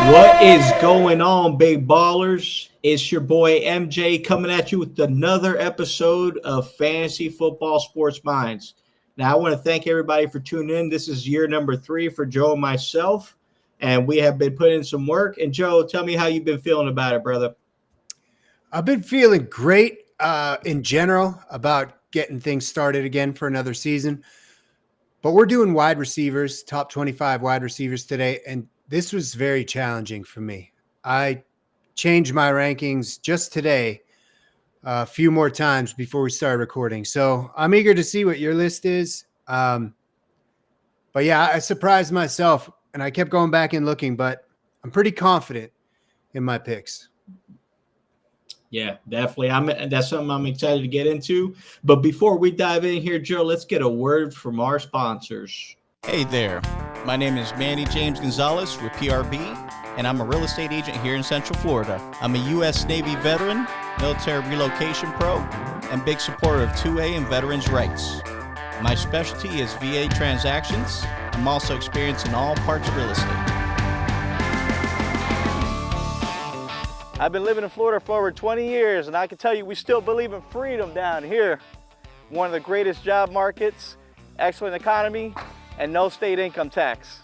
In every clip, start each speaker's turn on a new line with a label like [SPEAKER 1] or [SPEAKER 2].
[SPEAKER 1] What is going on, big ballers? It's your boy MJ coming at you with another episode of Fantasy Football Sports Minds. Now, I want to thank everybody for tuning in. This is year number 3 for Joe and myself, and we have been putting in some work. And Joe, tell me how you've been feeling about it, brother.
[SPEAKER 2] I've been feeling great in general about getting things started again for another season. But we're doing wide receivers, top 25 wide receivers today, and this was very challenging for me. I changed my rankings just today a few more times before we started recording. So I'm eager to see what your list is. But yeah, I surprised myself, and I kept going back and looking, but I'm pretty confident in my picks.
[SPEAKER 1] Yeah, definitely. That's something I'm excited to get into. But before we dive in here, Joe, let's get a word from our sponsors.
[SPEAKER 3] Hey there, my name is Manny James Gonzalez with PRB, and I'm a real estate agent here in Central Florida. I'm a U.S. Navy veteran, military relocation pro, and big supporter of 2A and veterans' rights. My specialty is VA transactions. I'm also experienced in all parts of real estate.
[SPEAKER 4] I've been living in Florida for over 20 years, and I can tell you we still believe in freedom down here. One of the greatest job markets, excellent economy, and no state income tax.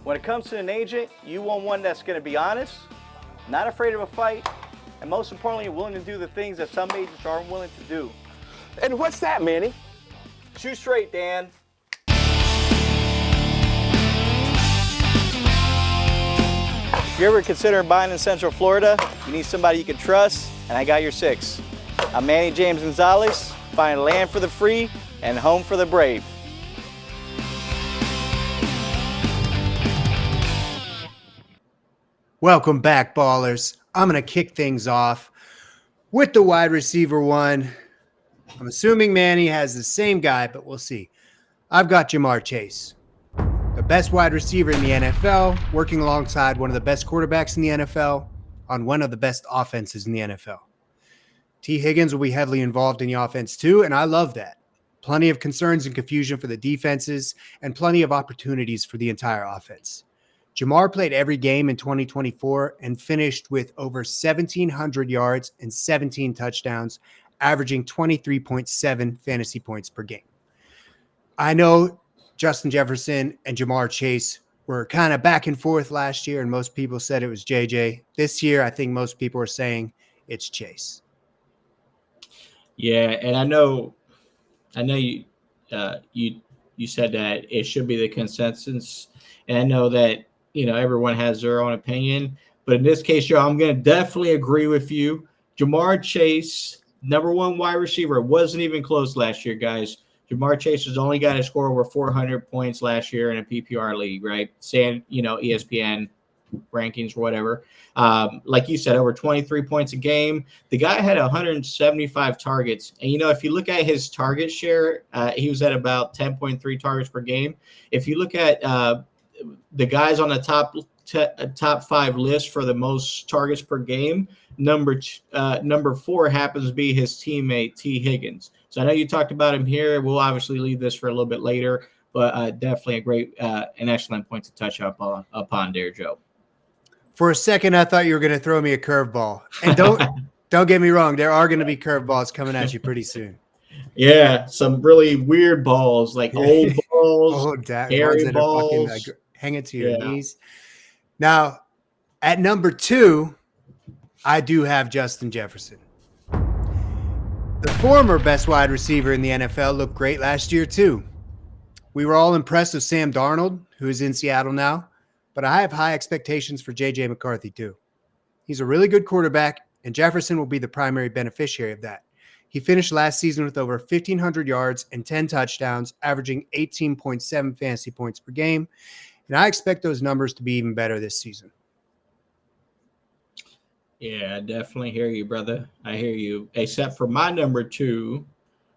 [SPEAKER 4] When it comes to an agent, you want one that's going to be honest, not afraid of a fight, and most importantly, willing to do the things that some agents aren't willing to do.
[SPEAKER 5] And what's that, Manny?
[SPEAKER 4] Shoot straight, Dan. If you're ever considering buying in Central Florida, you need somebody you can trust, and I got your 6. I'm Manny James Gonzalez, find land for the free and home for the brave.
[SPEAKER 2] Welcome back, ballers. I'm going to kick things off with the wide receiver one. I'm assuming Manny has the same guy, but we'll see. I've got Jamar Chase, the best wide receiver in the NFL, working alongside one of the best quarterbacks in the NFL on one of the best offenses in the NFL. T. Higgins will be heavily involved in the offense too, and I love that. Plenty of concerns and confusion for the defenses and plenty of opportunities for the entire offense. Jamar played every game in 2024 and finished with over 1,700 yards and 17 touchdowns, averaging 23.7 fantasy points per game. I know Justin Jefferson and Jamar Chase were kind of back and forth last year, and most people said it was JJ. This year, I think most people are saying it's Chase.
[SPEAKER 1] Yeah, and I know you said that it should be the consensus, and I know that everyone has their own opinion, but in this case, Joe, I'm going to definitely agree with you. Jamar Chase, number 1 wide receiver, wasn't even close last year, guys. Jamar Chase was the only guy to score over 400 points last year in a PPR league, right? Saying, ESPN rankings or whatever. Like you said, over 23 points a game. The guy had 175 targets. And, if you look at his target share, he was at about 10.3 targets per game. If you look at the guys on the top 5 list for the most targets per game, number 4 happens to be his teammate, T. Higgins. So I know you talked about him here. We'll obviously leave this for a little bit later, but definitely a great, an excellent point to touch upon there, Joe.
[SPEAKER 2] For a second, I thought you were going to throw me a curveball. And don't get me wrong, there are going to be curveballs coming at you pretty soon.
[SPEAKER 1] Yeah, some really weird balls, like old balls, hairy balls.
[SPEAKER 2] Hang it to your knees. Now, at number 2, I do have Justin Jefferson. The former best wide receiver in the NFL looked great last year too. We were all impressed with Sam Darnold, who is in Seattle now, but I have high expectations for J.J. McCarthy too. He's a really good quarterback, and Jefferson will be the primary beneficiary of that. He finished last season with over 1,500 yards and 10 touchdowns, averaging 18.7 fantasy points per game, and I expect those numbers to be even better this season.
[SPEAKER 1] Yeah, I definitely hear you, brother. I hear you. Except for my number 2,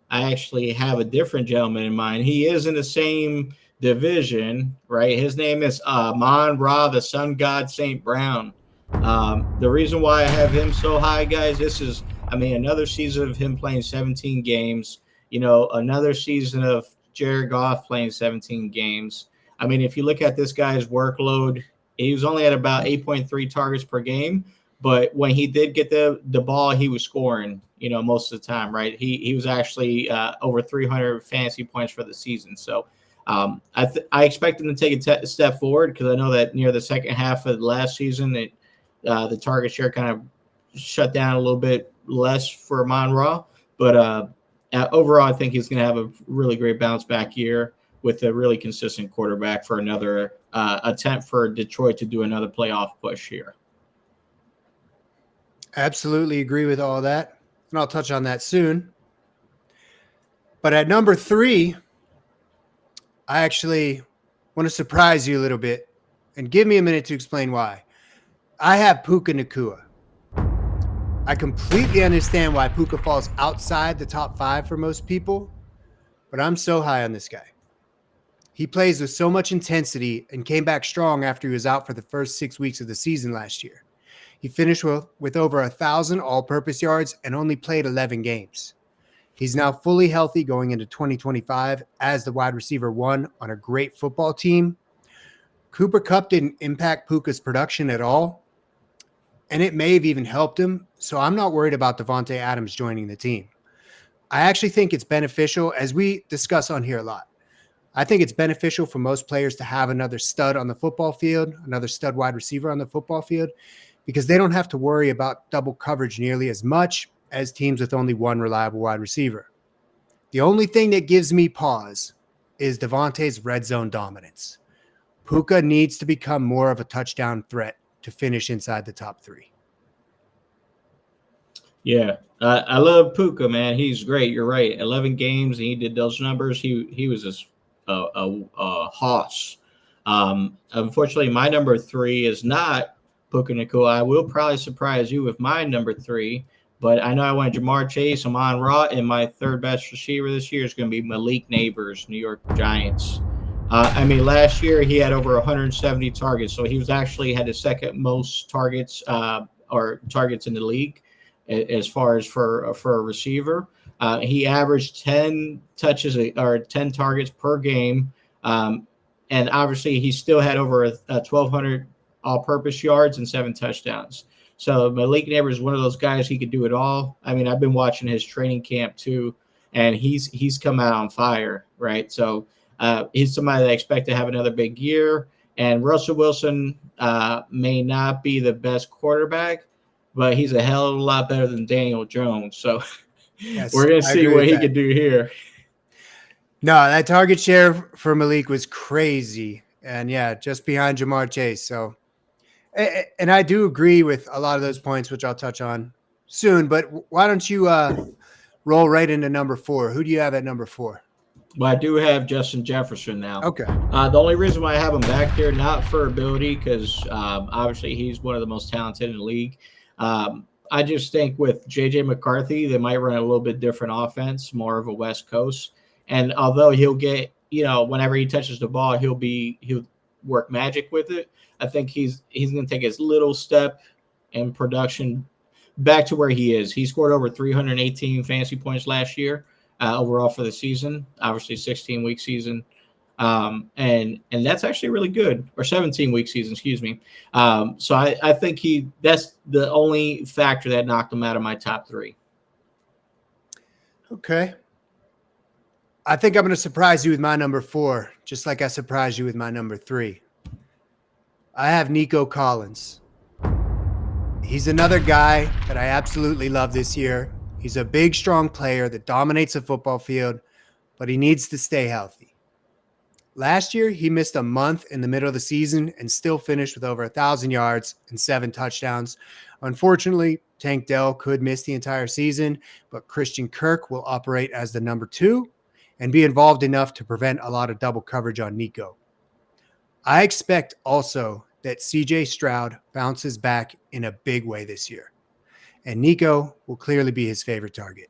[SPEAKER 1] I actually have a different gentleman in mind. He is in the same division, right? His name is Amon-Ra, the Sun God St. Brown. The reason why I have him so high, guys, this is, another season of him playing 17 games. Another season of Jared Goff playing 17 games. If you look at this guy's workload he was only at about 8.3 targets per game, but when he did get the ball, he was scoring, most of the time, right? He was actually over 300 fantasy points for the season. So I expect him to take a step forward, because I know that near the second half of the last season, the target share kind of shut down a little bit less for Amon-Ra. But overall, I think he's going to have a really great bounce back year with a really consistent quarterback for another attempt for Detroit to do another playoff push here.
[SPEAKER 2] Absolutely agree with all that. And I'll touch on that soon. But at number 3, I actually want to surprise you a little bit, and give me a minute to explain why. I have Puka Nacua. I completely understand why Puka falls outside the top 5 for most people, but I'm so high on this guy. He plays with so much intensity and came back strong after he was out for the first 6 weeks of the season last year. He finished with over 1,000 all-purpose yards and only played 11 games. He's now fully healthy going into 2025 as the wide receiver 1 on a great football team. Cooper Kupp didn't impact Puka's production at all, and it may have even helped him, so I'm not worried about Devontae Adams joining the team. I actually think it's beneficial, as we discuss on here a lot. I think it's beneficial for most players to have another stud on the football field, another stud wide receiver on the football field, because they don't have to worry about double coverage nearly as much as teams with only one reliable wide receiver. The only thing that gives me pause is Devontae's red zone dominance. Puka needs to become more of a touchdown threat to finish inside the top 3.
[SPEAKER 1] Yeah, I love Puka, man. He's great. You're right. 11 games, and he did those numbers. He was just a hoss. Unfortunately, my number 3 is not Puka Nacua. I will probably surprise you with my number 3, but I know I went Jamar Chase, Amon-Ra, and my third best receiver this year is going to be Malik Neighbors, New York Giants. Last year he had over 170 targets, so he was actually had the second most targets or targets in the league as far as for a receiver. He averaged 10 touches or 10 targets per game, and obviously he still had over 1,200 all-purpose yards and 7 touchdowns. So Malik Neighbors is one of those guys, he could do it all. I've been watching his training camp too, and he's come out on fire, right? So he's somebody that I expect to have another big year. And Russell Wilson may not be the best quarterback, but he's a hell of a lot better than Daniel Jones. So
[SPEAKER 2] Yes,
[SPEAKER 1] we're going to see what he can do here.
[SPEAKER 2] No, that target share for Malik was crazy. And yeah, just behind Jamar Chase. So, and I do agree with a lot of those points, which I'll touch on soon. But why don't you roll right into number 4? Who do you have at number 4?
[SPEAKER 1] Well, I do have Justin Jefferson now.
[SPEAKER 2] Okay.
[SPEAKER 1] The only reason why I have him back there, not for ability, because obviously he's one of the most talented in the league. I just think with J.J. McCarthy, they might run a little bit different offense, more of a West Coast. And although he'll get, whenever he touches the ball, he'll work magic with it. I think he's going to take his little step in production back to where he is. He scored over 318 fantasy points last year overall for the season, obviously 16-week season. And that's actually really good, or 17-week season, excuse me. So I think that's the only factor that knocked him out of my top 3.
[SPEAKER 2] Okay. I think I'm going to surprise you with my number 4, just like I surprised you with my number 3. I have Nico Collins. He's another guy that I absolutely love this year. He's a big, strong player that dominates the football field, but he needs to stay healthy. Last year, he missed a month in the middle of the season and still finished with over 1,000 yards and 7 touchdowns. Unfortunately, Tank Dell could miss the entire season, but Christian Kirk will operate as the number 2 and be involved enough to prevent a lot of double coverage on Nico. I expect also that CJ Stroud bounces back in a big way this year, and Nico will clearly be his favorite target.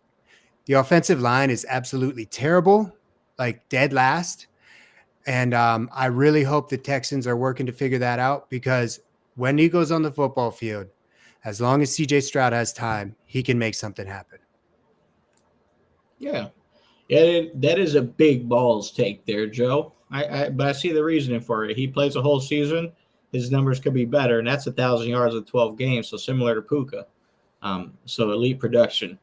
[SPEAKER 2] The offensive line is absolutely terrible, like dead last. And I really hope the Texans are working to figure that out, because when Nico's on the football field, as long as CJ Stroud has time, he can make something happen.
[SPEAKER 1] Yeah, that is a big balls take there, Joe. But I see the reasoning for it. He plays a whole season. his numbers could be better, and that's 1,000 yards in 12 games, so similar to Puka. So elite production.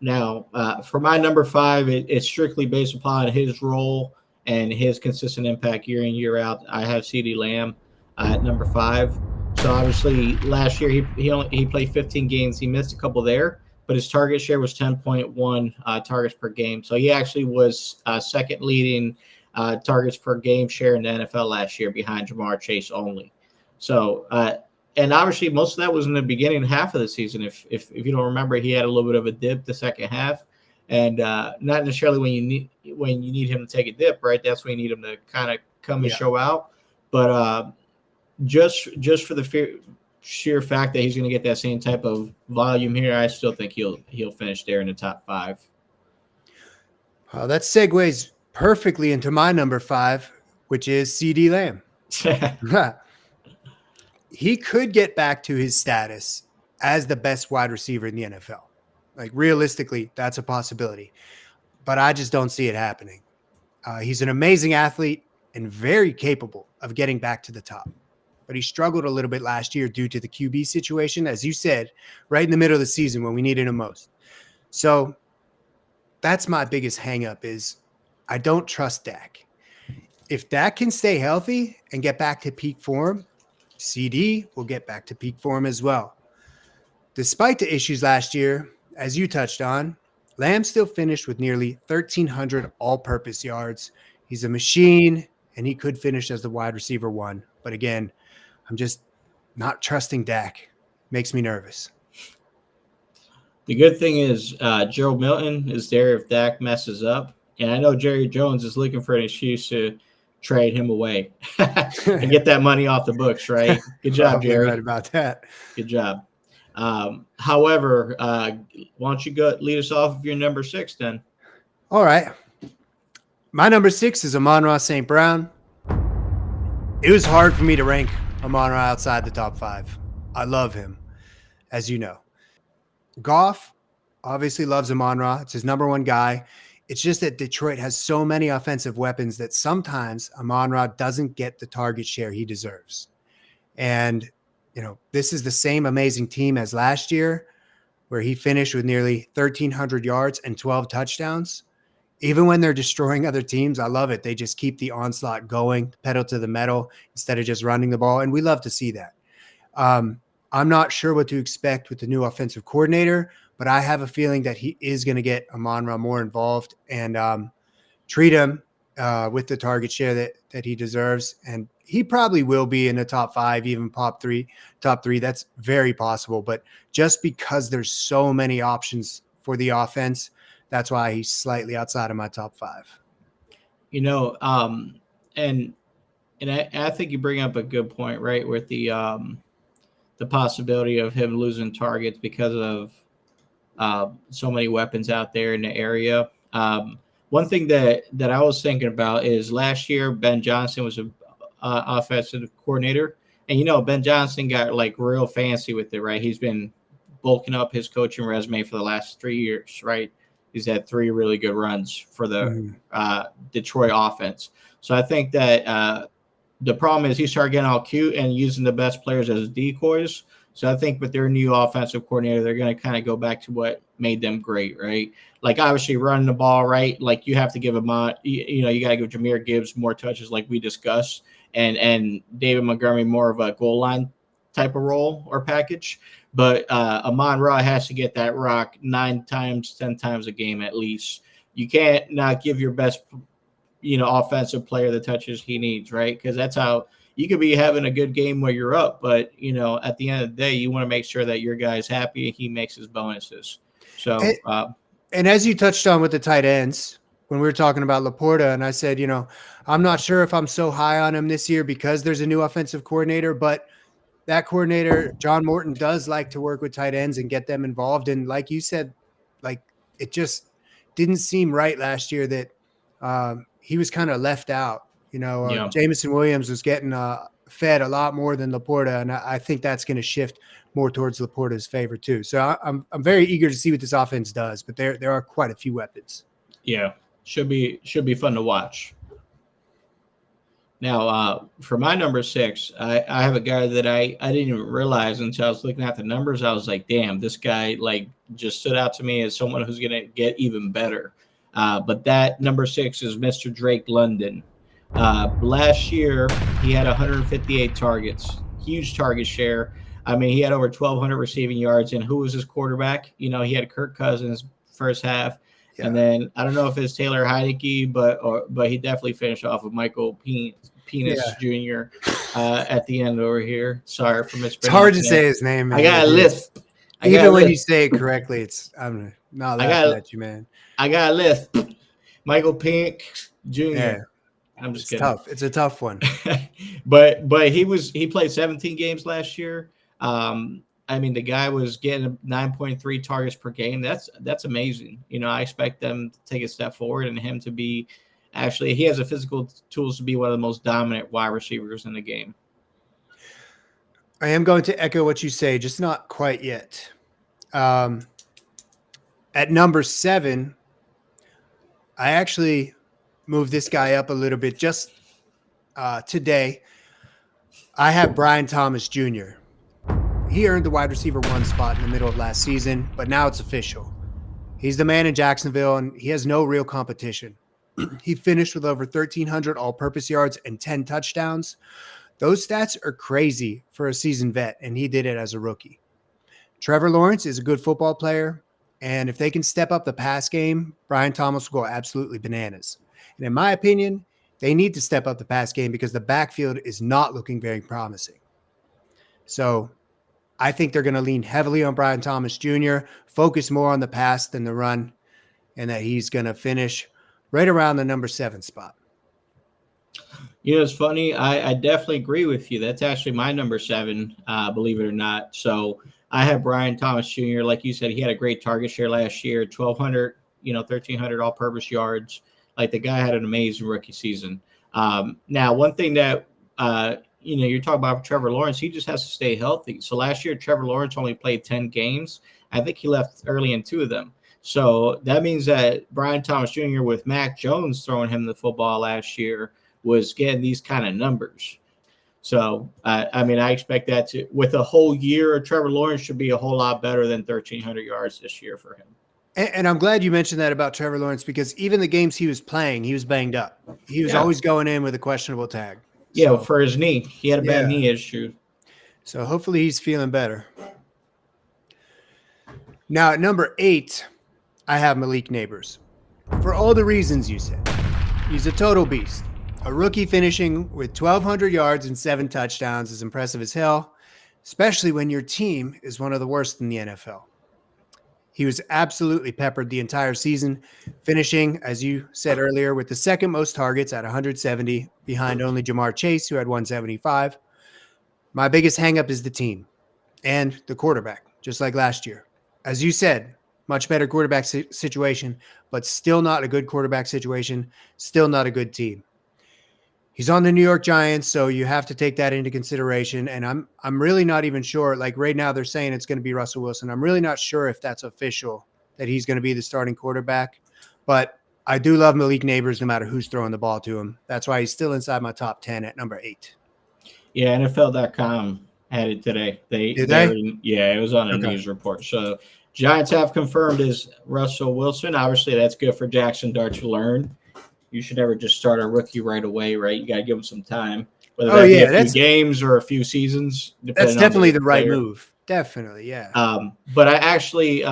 [SPEAKER 1] Now, for my number 5, it's strictly based upon his role and his consistent impact year in, year out. I have CeeDee Lamb at number 5. So obviously, last year he played 15 games. He missed a couple there, but his target share was 10.1 targets per game. So he actually was second leading targets per game share in the NFL last year, behind Jamar Chase only. So, and obviously most of that was in the beginning half of the season. If you don't remember, he had a little bit of a dip the second half, and not necessarily when you need him to take a dip, right? That's when you need him to kind of come and show out. But just for the sheer fact that he's going to get that same type of volume here, I still think he'll finish there in the top 5.
[SPEAKER 2] That segues perfectly into my number 5, which is CeeDee Lamb. He could get back to his status as the best wide receiver in the NFL. Like, realistically, that's a possibility. But I just don't see it happening. He's an amazing athlete and very capable of getting back to the top. But he struggled a little bit last year due to the QB situation, as you said, right in the middle of the season when we needed him most. So that's my biggest hang-up is I don't trust Dak. If Dak can stay healthy and get back to peak form, CD will get back to peak form as well. Despite the issues last year, as you touched on, Lamb still finished with nearly 1,300 all-purpose yards. He's a machine, and he could finish as the wide receiver 1. But again, I'm just not trusting Dak. Makes me nervous.
[SPEAKER 1] The good thing is Joe Milton is there if Dak messes up. And I know Jerry Jones is looking for an excuse to trade him away and get that money off the books, right? Good job, Jerry.
[SPEAKER 2] Right about that.
[SPEAKER 1] Good job. However, why don't you go lead us off with your number 6 then?
[SPEAKER 2] All right. My number 6 is Amon-Ra St. Brown. It was hard for me to rank Amon-Ra outside the top 5. I love him, as you know. Goff obviously loves Amon-Ra. It's his number 1 guy. It's just that Detroit has so many offensive weapons that sometimes Amon-Ra doesn't get the target share he deserves. And, this is the same amazing team as last year, where he finished with nearly 1,300 yards and 12 touchdowns. Even when they're destroying other teams, I love it. They just keep the onslaught going, pedal to the metal, instead of just running the ball. And we love to see that. I'm not sure what to expect with the new offensive coordinator, but I have a feeling that he is going to get Amon-Ra more involved and treat him with the target share that he deserves. And he probably will be in the top 5, even top three. That's very possible. But just because there's so many options for the offense, that's why he's slightly outside of my top 5.
[SPEAKER 1] And I think you bring up a good point, right? With the possibility of him losing targets because of so many weapons out there in the area. One thing that I was thinking about is last year Ben Johnson was a offensive coordinator, and Ben Johnson got like real fancy with it, right? He's been bulking up his coaching resume for the last 3 years, right? He's had 3 really good runs for the Detroit offense. So I think that the problem is he started getting all cute and using the best players as decoys. So I think with their new offensive coordinator, they're going to kind of go back to what made them great, right? Like obviously running the ball, right? Like you have to give him, you got to give Jahmyr Gibbs more touches, like we discussed, and David Montgomery more of a goal line type of role or package. But Amon-Ra has to get that rock 9 times, 10 times a game at least. You can't not give your best, offensive player the touches he needs, right? Because that's how you could be having a good game where you're up, but at the end of the day, you want to make sure that your guy's happy and he makes his bonuses. So,
[SPEAKER 2] and as you touched on with the tight ends, when we were talking about Laporta, and I said, I'm not sure if I'm so high on him this year because there's a new offensive coordinator, but that coordinator, John Morton, does like to work with tight ends and get them involved. And like you said, like it just didn't seem right last year that he was kind of left out. Jameson Williams was getting fed a lot more than Laporta, and I think that's going to shift more towards Laporta's favor too. So I'm very eager to see what this offense does, but there are quite a few weapons.
[SPEAKER 1] Yeah, should be fun to watch. Now, for my number 6, I have a guy that I didn't even realize until I was looking at the numbers. I was like, damn, this guy like just stood out to me as someone who's going to get even better. But that number 6 is Mr. Drake London. Last year, he had 158 targets, huge target share. I mean, he had over 1,200 receiving yards. And who was his quarterback? You know, he had Kirk Cousins first half.
[SPEAKER 2] Yeah.
[SPEAKER 1] And then I don't know if it's Taylor Heineke, but he definitely finished off with Michael Penis Jr. At the end over here. Sorry for mispronouncing.
[SPEAKER 2] It's hard to say his name.
[SPEAKER 1] I got a lisp.
[SPEAKER 2] Even when you say it correctly, I'm not laughing at you, man.
[SPEAKER 1] I got a lisp. Michael Pink Jr.
[SPEAKER 2] Yeah.
[SPEAKER 1] I'm just
[SPEAKER 2] kidding.
[SPEAKER 1] Tough.
[SPEAKER 2] It's a tough one.
[SPEAKER 1] but he played 17 games last year. I mean, the guy was getting 9.3 targets per game. That's amazing. You know, I expect them to take a step forward and him to be actually, he has the physical tools to be one of the most dominant wide receivers in the game.
[SPEAKER 2] I am going to echo what you say, just not quite yet. At number 7, I actually moved this guy up a little bit just today. I have Brian Thomas Jr. He earned the wide receiver 1 spot in the middle of last season, but now it's official. He's the man in Jacksonville, and he has no real competition. He finished with over 1,300 all-purpose yards and 10 touchdowns. Those stats are crazy for a seasoned vet, and he did it as a rookie. Trevor Lawrence is a good football player, and if they can step up the pass game, Brian Thomas will go absolutely bananas. And in my opinion, they need to step up the pass game because the backfield is not looking very promising. So I think they're going to lean heavily on Brian Thomas Jr., focus more on the pass than the run, and that he's going to finish right around the number 7 spot.
[SPEAKER 1] You know, it's funny. I definitely agree with you. That's actually my number 7, believe it or not. So I have Brian Thomas Jr. Like you said, he had a great target share last year, 1,200, 1,300 all-purpose yards. Like the guy had an amazing rookie season. Now, one thing that, you're talking about Trevor Lawrence, he just has to stay healthy. So last year, Trevor Lawrence only played 10 games. I think he left early in 2 of them. So that means that Brian Thomas Jr. with Mac Jones throwing him the football last year was getting these kind of numbers. So, I expect that to, with a whole year, Trevor Lawrence should be a whole lot better than 1,300 yards this year for him.
[SPEAKER 2] And I'm glad you mentioned that about Trevor Lawrence because even the games he was playing, he was banged up. He was always going in with a questionable tag.
[SPEAKER 1] Yeah, for his knee. He had a bad knee issue.
[SPEAKER 2] So hopefully he's feeling better. Now at number 8, I have Malik Neighbors. For all the reasons you said. He's a total beast. A rookie finishing with 1,200 yards and 7 touchdowns is impressive as hell, especially when your team is one of the worst in the NFL. He was absolutely peppered the entire season, finishing, as you said earlier, with the second most targets at 170, behind only Jamar Chase, who had 175. My biggest hangup is the team and the quarterback, just like last year. As you said, much better quarterback situation, but still not a good quarterback situation, still not a good team. He's on the New York Giants, so you have to take that into consideration. And I'm really not even sure. Like right now, they're saying it's going to be Russell Wilson. I'm really not sure if that's official that he's going to be the starting quarterback. But I do love Malik Neighbors no matter who's throwing the ball to him. That's why he's still inside my top 10 at number 8.
[SPEAKER 1] Yeah, NFL.com had it today.
[SPEAKER 2] Did they?
[SPEAKER 1] It was on a news report. So Giants have confirmed is Russell Wilson. Obviously, that's good for Jackson Dart to learn. You should never just start a rookie right away, right? You got to give him some time, whether that be a few games or a few seasons.
[SPEAKER 2] That's definitely the right move. Definitely, yeah.
[SPEAKER 1] But I actually,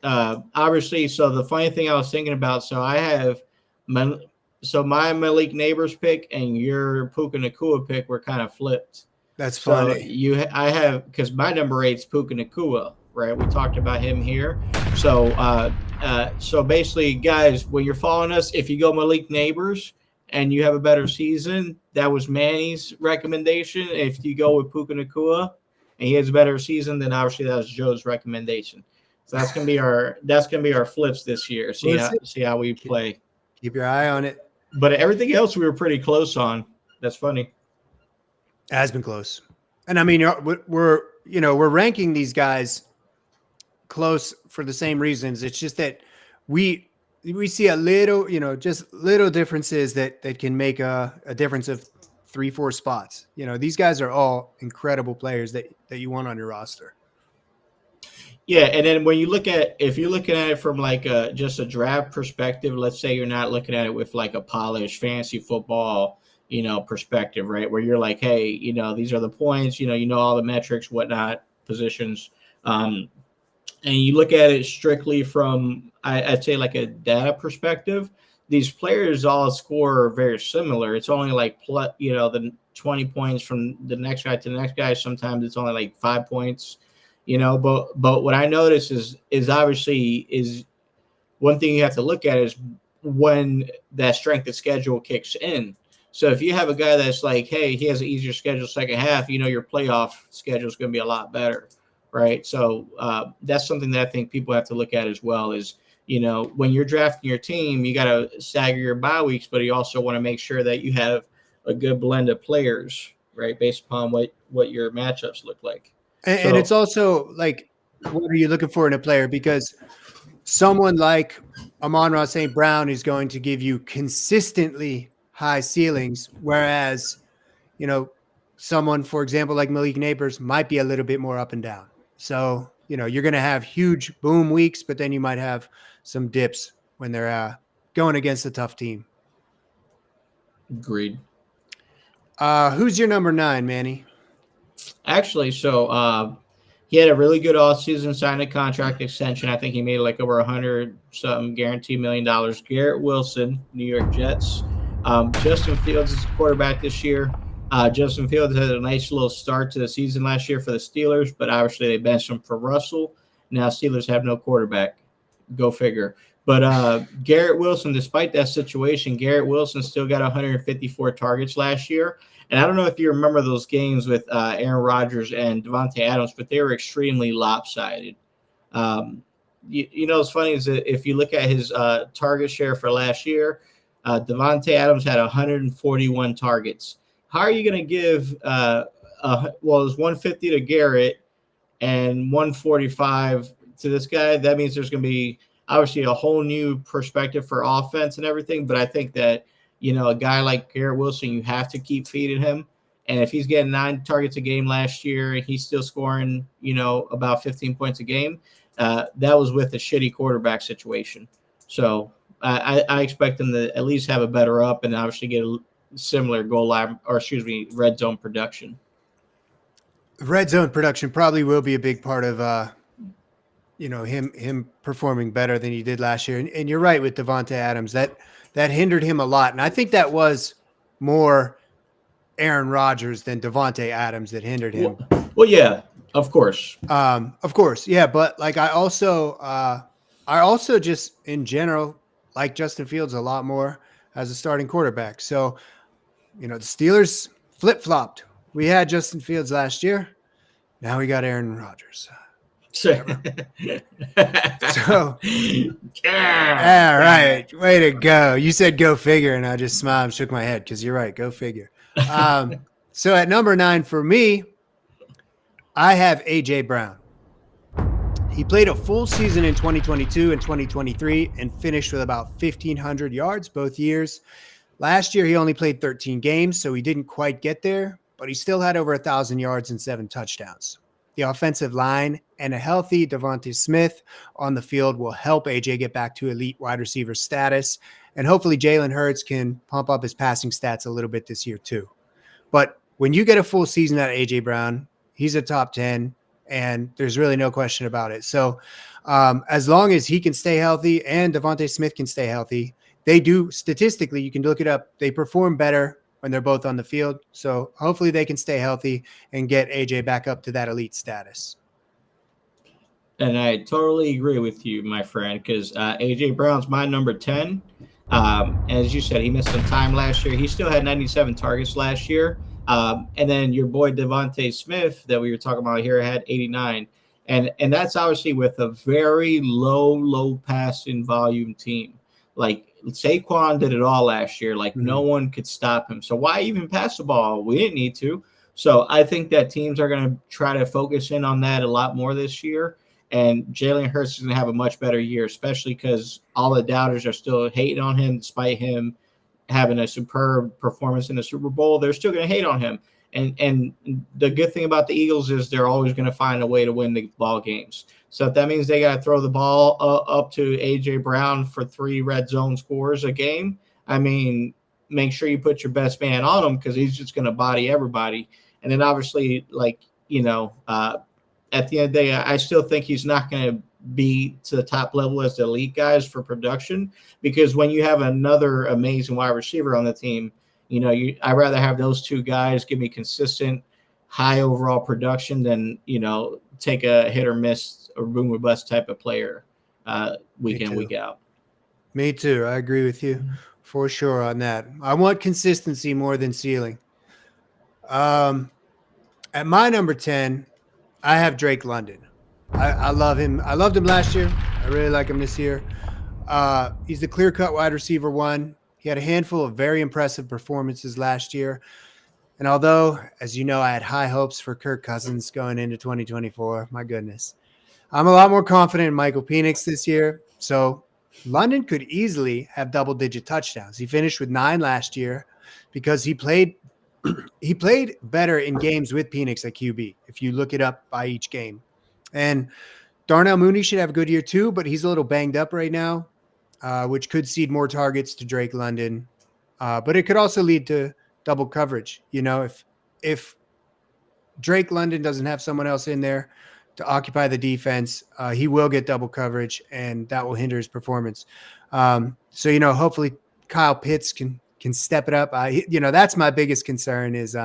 [SPEAKER 1] obviously, so the funny thing I was thinking about, so I have, my Malik Neighbors pick and your Puka Nacua pick were kind of flipped.
[SPEAKER 2] That's funny.
[SPEAKER 1] So I have, because my number 8 is Puka Nacua, right? We talked about him here. So basically, guys, when you're following us, if you go Malik Neighbors and you have a better season, that was Manny's recommendation. If you go with Puka Nacua and he has a better season, then obviously that was Joe's recommendation. So that's gonna be our flips this year. See how we play.
[SPEAKER 2] Keep your eye on it.
[SPEAKER 1] But everything else we were pretty close on. That's funny.
[SPEAKER 2] It has been close, and I mean we're ranking these guys close for the same reasons. It's just that we we see a little, just little differences that can make a difference of 3-4 spots. These guys are all incredible players that you want on your roster.
[SPEAKER 1] Yeah, and then when you look at if you're looking at it from like just a draft perspective, let's say you're not looking at it with like a polished fantasy football, perspective, right? Where you're like, hey, these are the points, all the metrics, whatnot, positions, and you look at it strictly from I'd say like a data perspective. These players all score very similar. It's only like the 20 points from the next guy to the next guy. Sometimes it's only like 5 points. But what I notice is obviously is one thing you have to look at is when that strength of schedule kicks in. So if you have a guy that's like, hey, he has an easier schedule second half, your playoff schedule is going to be a lot better, right? So that's something that I think people have to look at as well is, when you're drafting your team, you got to stagger your bye weeks, but you also want to make sure that you have a good blend of players, right, based upon what your matchups look like.
[SPEAKER 2] And it's also like, what are you looking for in a player? Because someone like Amon-Ra St. Brown is going to give you consistently high ceilings, whereas, someone, for example, like Malik Neighbors might be a little bit more up and down. So, you're going to have huge boom weeks, but then you might have some dips when they're going against a tough team.
[SPEAKER 1] Agreed.
[SPEAKER 2] Who's your number 9, Manny?
[SPEAKER 1] Actually, so he had a really good offseason, signed a contract extension. I think he made like over $100-something guaranteed $1 million. Garrett Wilson, New York Jets. Justin Fields is the quarterback this year. Justin Fields had a nice little start to the season last year for the Steelers, but obviously they benched him for Russell. Now Steelers have no quarterback. Go figure. But Garrett Wilson, despite that situation, Garrett Wilson still got 154 targets last year. And I don't know if you remember those games with Aaron Rodgers and Davante Adams, but they were extremely lopsided. What's funny is that if you look at his target share for last year, Davante Adams had 141 targets. How are you going to give it was 150 to Garrett and 145 to this guy? That means there's going to be obviously a whole new perspective for offense and everything. But I think that, a guy like Garrett Wilson, you have to keep feeding him. And if he's getting 9 targets a game last year, he's still scoring, about 15 points a game. That was with a shitty quarterback situation. So I expect him to at least have a better up and obviously get a similar red zone production.
[SPEAKER 2] Red zone production probably will be a big part of, him performing better than he did last year. And you're right with Davante Adams. That hindered him a lot. And I think that was more Aaron Rodgers than Davante Adams that hindered him.
[SPEAKER 1] Well, yeah, of course.
[SPEAKER 2] Yeah. But like, I also just in general like Justin Fields a lot more as a starting quarterback. So, the Steelers flip-flopped. We had Justin Fields last year. Now we got Aaron Rodgers. So, all right, way to go. You said go figure, and I just smiled and shook my head because you're right. Go figure. So at number 9 for me, I have A.J. Brown. He played a full season in 2022 and 2023 and finished with about 1,500 yards both years. Last year, he only played 13 games, so he didn't quite get there, but he still had over 1,000 yards and 7 touchdowns. The offensive line and a healthy Devontae Smith on the field will help AJ get back to elite wide receiver status. And hopefully Jalen Hurts can pump up his passing stats a little bit this year too. But when you get a full season out of AJ Brown, he's a top 10 and there's really no question about it. So as long as he can stay healthy and Devontae Smith can stay healthy, they do statistically, you can look it up, they perform better when they're both on the field. So hopefully they can stay healthy and get AJ back up to that elite status.
[SPEAKER 1] And I totally agree with you, my friend, because AJ Brown's my number 10. As you said, he missed some time last year. He still had 97 targets last year. And then your boy Devontae Smith that we were talking about here had 89. And that's obviously with a very low passing volume team. Like Saquon did it all last year. Like no one could stop him. So why even pass the ball? We didn't need to. So I think that teams are going to try to focus in on that a lot more this year. And Jalen Hurts is going to have a much better year, especially because all the doubters are still hating on him despite him having a superb performance in the Super Bowl. They're still going to hate on him. And the good thing about the Eagles is they're always going to find a way to win the ball games. So if that means they got to throw the ball up to A.J. Brown for 3 red zone scores a game, I mean, make sure you put your best man on him because he's just going to body everybody. And then obviously, at the end of the day, I still think he's not going to be to the top level as the elite guys for production, because when you have another amazing wide receiver on the team, I'd rather have those 2 guys give me consistent high overall production than, take a hit or miss or boom or bust type of player week in, week out.
[SPEAKER 2] Me too. I agree with you for sure on that. I want consistency more than ceiling. At my number 10, I have Drake London. I love him. I loved him last year. I really like him this year. He's the clear-cut wide receiver 1. He had a handful of very impressive performances last year. And although, as you know, I had high hopes for Kirk Cousins going into 2024, my goodness, I'm a lot more confident in Michael Penix this year. So London could easily have double-digit touchdowns. He finished with 9 last year because he played better in games with Penix at QB, if you look it up by each game. And Darnell Mooney should have a good year too, but he's a little banged up right now, which could cede more targets to Drake London. But it could also lead to double coverage. If Drake London doesn't have someone else in there to occupy the defense, he will get double coverage, and that will hinder his performance. So hopefully Kyle Pitts can step it up. That's my biggest concern is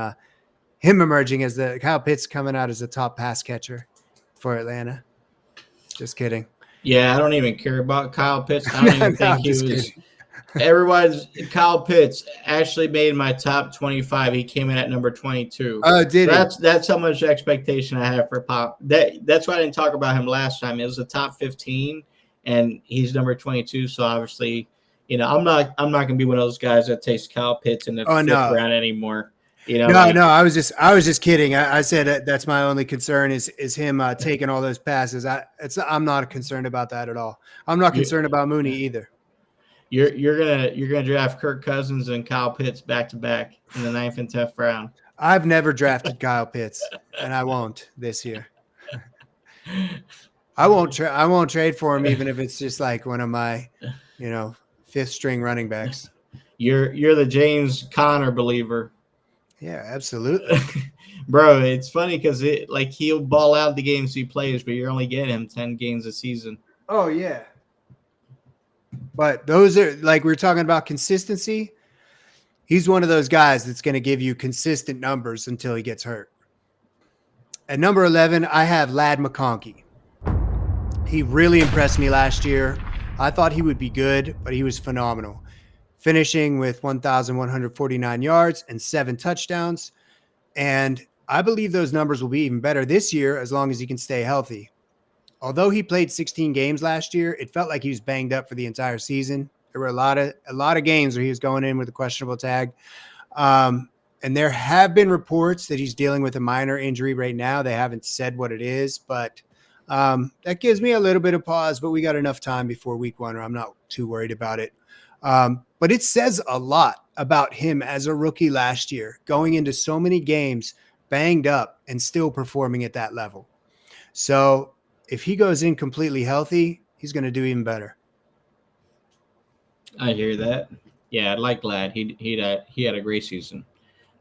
[SPEAKER 2] him emerging as Kyle Pitts coming out as the top pass catcher for Atlanta. Just kidding.
[SPEAKER 1] Yeah, I don't even care about Kyle Pitts. I don't even think he was. Kidding. Kyle Pitts actually made my top 25. He came in at number 22.
[SPEAKER 2] Oh, did he?
[SPEAKER 1] That's how much expectation I have for Pop. That's why I didn't talk about him last time. It was the top 15, and he's number 22. So obviously, I'm not going to be one of those guys that takes Kyle Pitts in the 5th round anymore. No,
[SPEAKER 2] I was just kidding. I said that's my only concern is him taking all those passes. I'm not concerned about that at all. I'm not concerned about Mooney either.
[SPEAKER 1] You're gonna draft Kirk Cousins and Kyle Pitts back to back in the 9th and 10th round.
[SPEAKER 2] I've never drafted Kyle Pitts, and I won't this year. I won't trade for him even if it's just like one of my, 5th string running backs.
[SPEAKER 1] You're the James Conner believer.
[SPEAKER 2] Yeah, absolutely.
[SPEAKER 1] Bro, it's funny because he'll ball out the games he plays, but you're only getting him 10 games a season.
[SPEAKER 2] Oh, yeah. But those are, like we're talking about consistency, he's one of those guys that's going to give you consistent numbers until he gets hurt. At number 11, I have Ladd McConkey. He really impressed me last year. I thought he would be good, but he was phenomenal. Finishing with 1,149 yards and 7 touchdowns. And I believe those numbers will be even better this year as long as he can stay healthy. Although he played 16 games last year, it felt like he was banged up for the entire season. There were a lot of games where he was going in with a questionable tag. And there have been reports that he's dealing with a minor injury right now. They haven't said what it is, but that gives me a little bit of pause, but we got enough time before week 1, or I'm not too worried about it. But it says a lot about him as a rookie last year, going into so many games banged up and still performing at that level. So if he goes in completely healthy, he's going to do even better.
[SPEAKER 1] I hear that. Yeah, I like Ladd. He had a great season.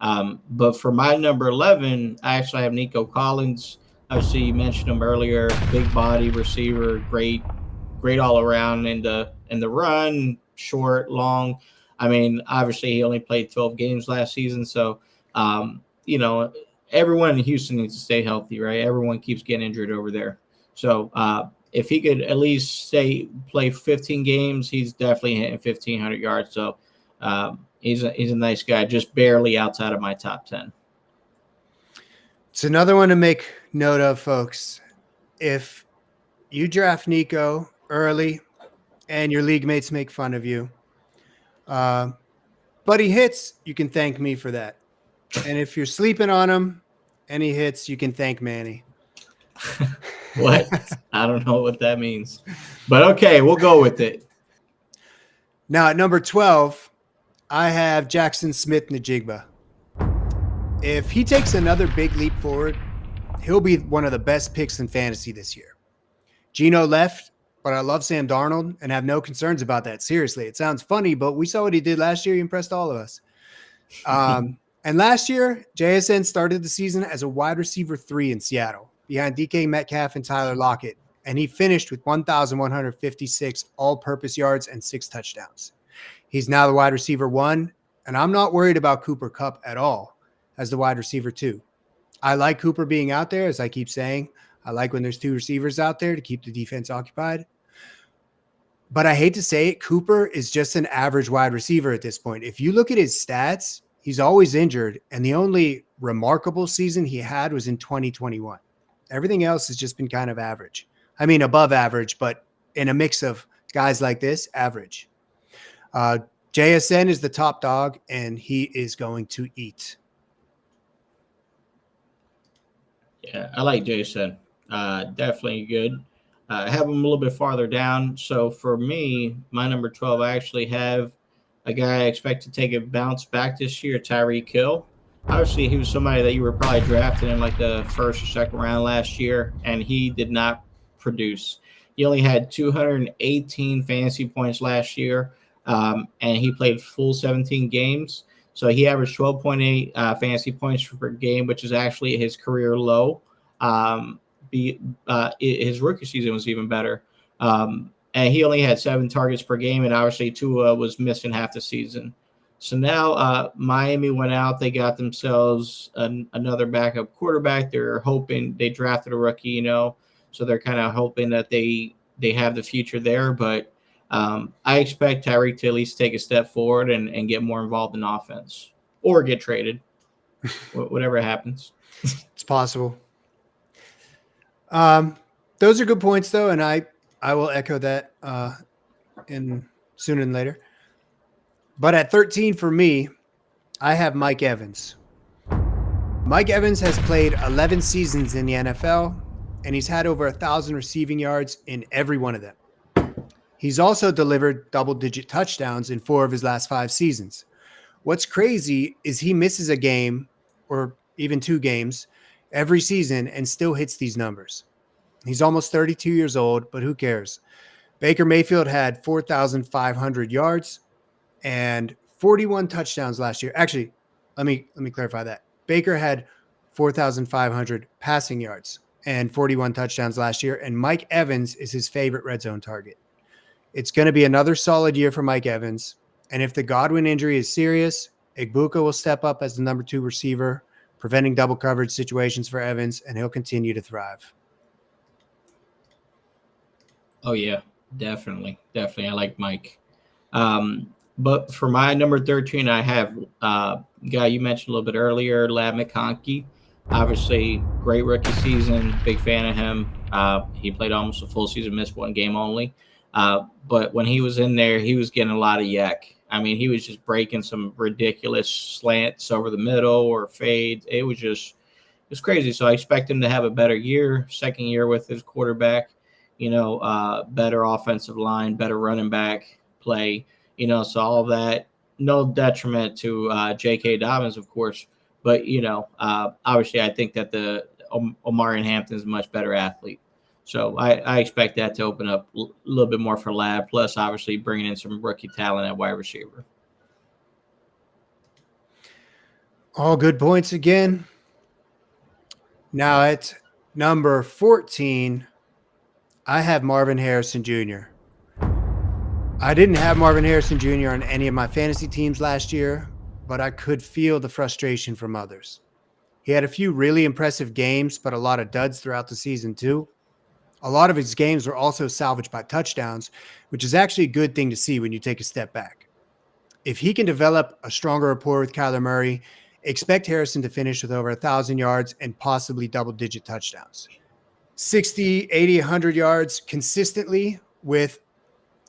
[SPEAKER 1] But for my number 11, I actually have Nico Collins. Obviously, you mentioned him earlier. Big body receiver, great all around in the run, short, long. I mean, obviously, he only played 12 games last season, so everyone in Houston needs to stay healthy, right? Everyone keeps getting injured over there. So if he could at least play 15 games, he's definitely hitting 1,500 yards. So he's a nice guy, just barely outside of my top 10.
[SPEAKER 2] It's another one to make note of, folks. If you draft Nico early and your league mates make fun of you, but he hits, you can thank me for that. And if you're sleeping on him and he hits, you can thank Manny.
[SPEAKER 1] What? I don't know what that means. But okay, we'll go with it.
[SPEAKER 2] Now at number 12, I have Jackson Smith-Njigba. If he takes another big leap forward, he'll be one of the best picks in fantasy this year. Geno left, but I love Sam Darnold and have no concerns about that. Seriously, it sounds funny, but we saw what he did last year. He impressed all of us. And last year, JSN started the season as a wide receiver 3 in Seattle, behind DK Metcalf and Tyler Lockett, and he finished with 1,156 all-purpose yards and 6 touchdowns. He's now the wide receiver 1, and I'm not worried about Cooper Kupp at all as the wide receiver 2. I like Cooper being out there, as I keep saying. I like when there's 2 receivers out there to keep the defense occupied. But I hate to say it, Cooper is just an average wide receiver at this point. If you look at his stats, he's always injured, and the only remarkable season he had was in 2021. Everything else has just been kind of average. I mean, above average, but in a mix of guys like this, average. JSN is the top dog, and he is going to eat.
[SPEAKER 1] Yeah, I like Jason. Definitely good. I have him a little bit farther down. So for me, my number 12, I actually have a guy I expect to take a bounce back this year, Tyreek Hill. Obviously, he was somebody that you were probably drafting in like the first or second round last year, and he did not produce. He only had 218 fantasy points last year, and he played full 17 games. So he averaged 12.8 fantasy points per game, which is actually his career low. His rookie season was even better. And he only had 7 targets per game, and obviously Tua was missing half the season. So now Miami went out. They got themselves another backup quarterback. They're hoping they drafted a rookie, so they're kind of hoping that they have the future there. But I expect Tyreek to at least take a step forward and get more involved in offense or get traded, whatever happens.
[SPEAKER 2] It's possible. Those are good points, though, and I will echo that in sooner than later. But at 13 for me, I have Mike Evans. Mike Evans has played 11 seasons in the NFL, and he's had over 1,000 receiving yards in every one of them. He's also delivered double-digit touchdowns in 4 of his last 5 seasons. What's crazy is he misses a game or even 2 games every season and still hits these numbers. He's almost 32 years old, but who cares? Baker Mayfield had 4,500 yards and 41 touchdowns last year. Actually, let me clarify that. Baker had 4,500 passing yards and 41 touchdowns last year, and Mike Evans is his favorite red zone target. It's going to be another solid year for Mike Evans, and if the Godwin injury is serious, Igbuka will step up as the number 2 receiver, preventing double coverage situations for Evans, and he'll continue to thrive.
[SPEAKER 1] Oh, yeah, definitely. I like Mike. But for my number 13, I have a guy you mentioned a little bit earlier, Lab McConkey. Obviously, great rookie season. Big fan of him. He played almost a full season, missed 1 game only. But when he was in there, he was getting a lot of yak. I mean, he was just breaking some ridiculous slants over the middle or fades. It was crazy. So I expect him to have a better year, second year with his quarterback, better offensive line, better running back play, so all of that, no detriment to J.K. Dobbins, of course. But, obviously I think that the Omarion Hampton is a much better athlete. So I expect that to open up a little bit more for Lab, plus obviously bringing in some rookie talent at wide receiver.
[SPEAKER 2] All good points again. Now at number 14, I have Marvin Harrison Jr. I didn't have Marvin Harrison Jr. on any of my fantasy teams last year, but I could feel the frustration from others. He had a few really impressive games, but a lot of duds throughout the season too. A lot of his games were also salvaged by touchdowns, which is actually a good thing to see when you take a step back. If he can develop a stronger rapport with Kyler Murray, expect Harrison to finish with over 1,000 yards and possibly double-digit touchdowns. 60, 80, 100 yards consistently with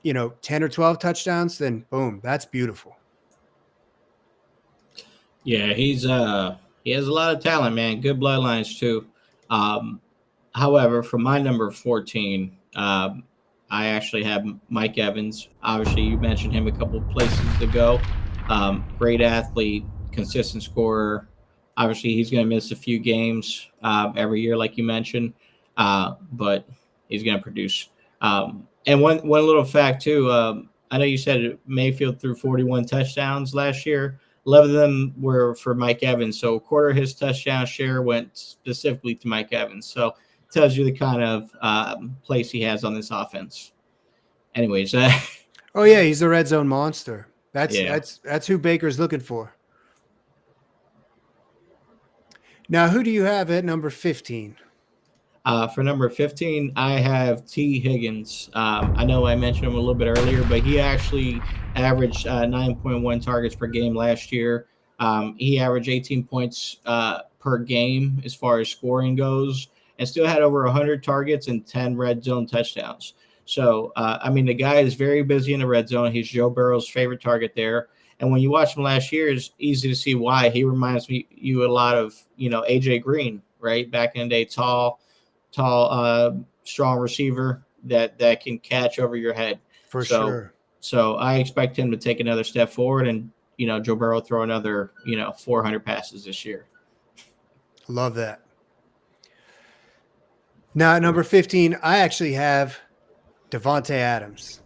[SPEAKER 2] 10 or 12 touchdowns, then boom, that's beautiful.
[SPEAKER 1] Yeah, he has a lot of talent, man. Good bloodlines too. However, for my number 14, I actually have Mike Evans. Obviously, you mentioned him a couple of places to go. Great athlete, consistent scorer. Obviously, he's going to miss a few games every year, like you mentioned, but he's going to produce. And one little fact too. I know you said Mayfield threw 41 touchdowns last year. 11 of them were for Mike Evans. So a quarter of his touchdown share went specifically to Mike Evans. So it tells you the kind of place he has on this offense. Anyways,
[SPEAKER 2] Oh yeah, he's a red zone monster.
[SPEAKER 1] Yeah.
[SPEAKER 2] That's who Baker's looking for. Now, who do you have at number 15?
[SPEAKER 1] For number 15, I have T. Higgins. I know I mentioned him a little bit earlier, but he actually averaged 9.1 targets per game last year. He averaged 18 points per game as far as scoring goes, and still had over 100 targets and 10 red zone touchdowns. So, I mean, the guy is very busy in the red zone. He's Joe Burrow's favorite target there. And when you watch him last year, it's easy to see why. He reminds you a lot of, AJ Green, right? Back in the day, tall, strong receiver that can catch over your head.
[SPEAKER 2] For sure.
[SPEAKER 1] So I expect him to take another step forward and, Joe Burrow throw another, 400 passes this year.
[SPEAKER 2] Love that. Now at number 15, I actually have Davante Adams.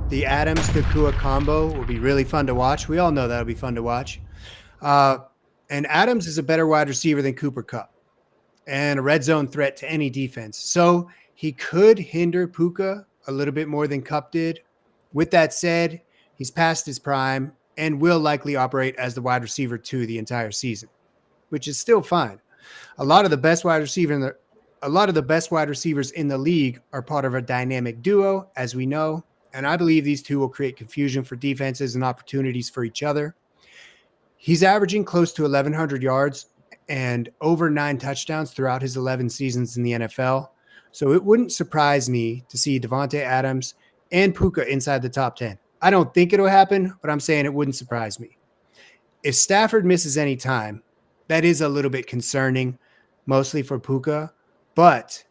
[SPEAKER 2] The Adams-Nakua combo will be really fun to watch. We all know that'll be fun to watch. And Adams is a better wide receiver than Cooper Kupp and a red zone threat to any defense. So he could hinder Puka a little bit more than Kupp did. With that said, he's past his prime and will likely operate as the wide receiver 2 the entire season, which is still fine. A lot of the best wide receivers in the league are part of a dynamic duo, as we know, and I believe these two will create confusion for defenses and opportunities for each other. He's averaging close to 1,100 yards and over 9 touchdowns throughout his 11 seasons in the NFL. So it wouldn't surprise me to see Davante Adams and Puka inside the top 10. I don't think it'll happen, but I'm saying it wouldn't surprise me. If Stafford misses any time, that is a little bit concerning, mostly for Puka. But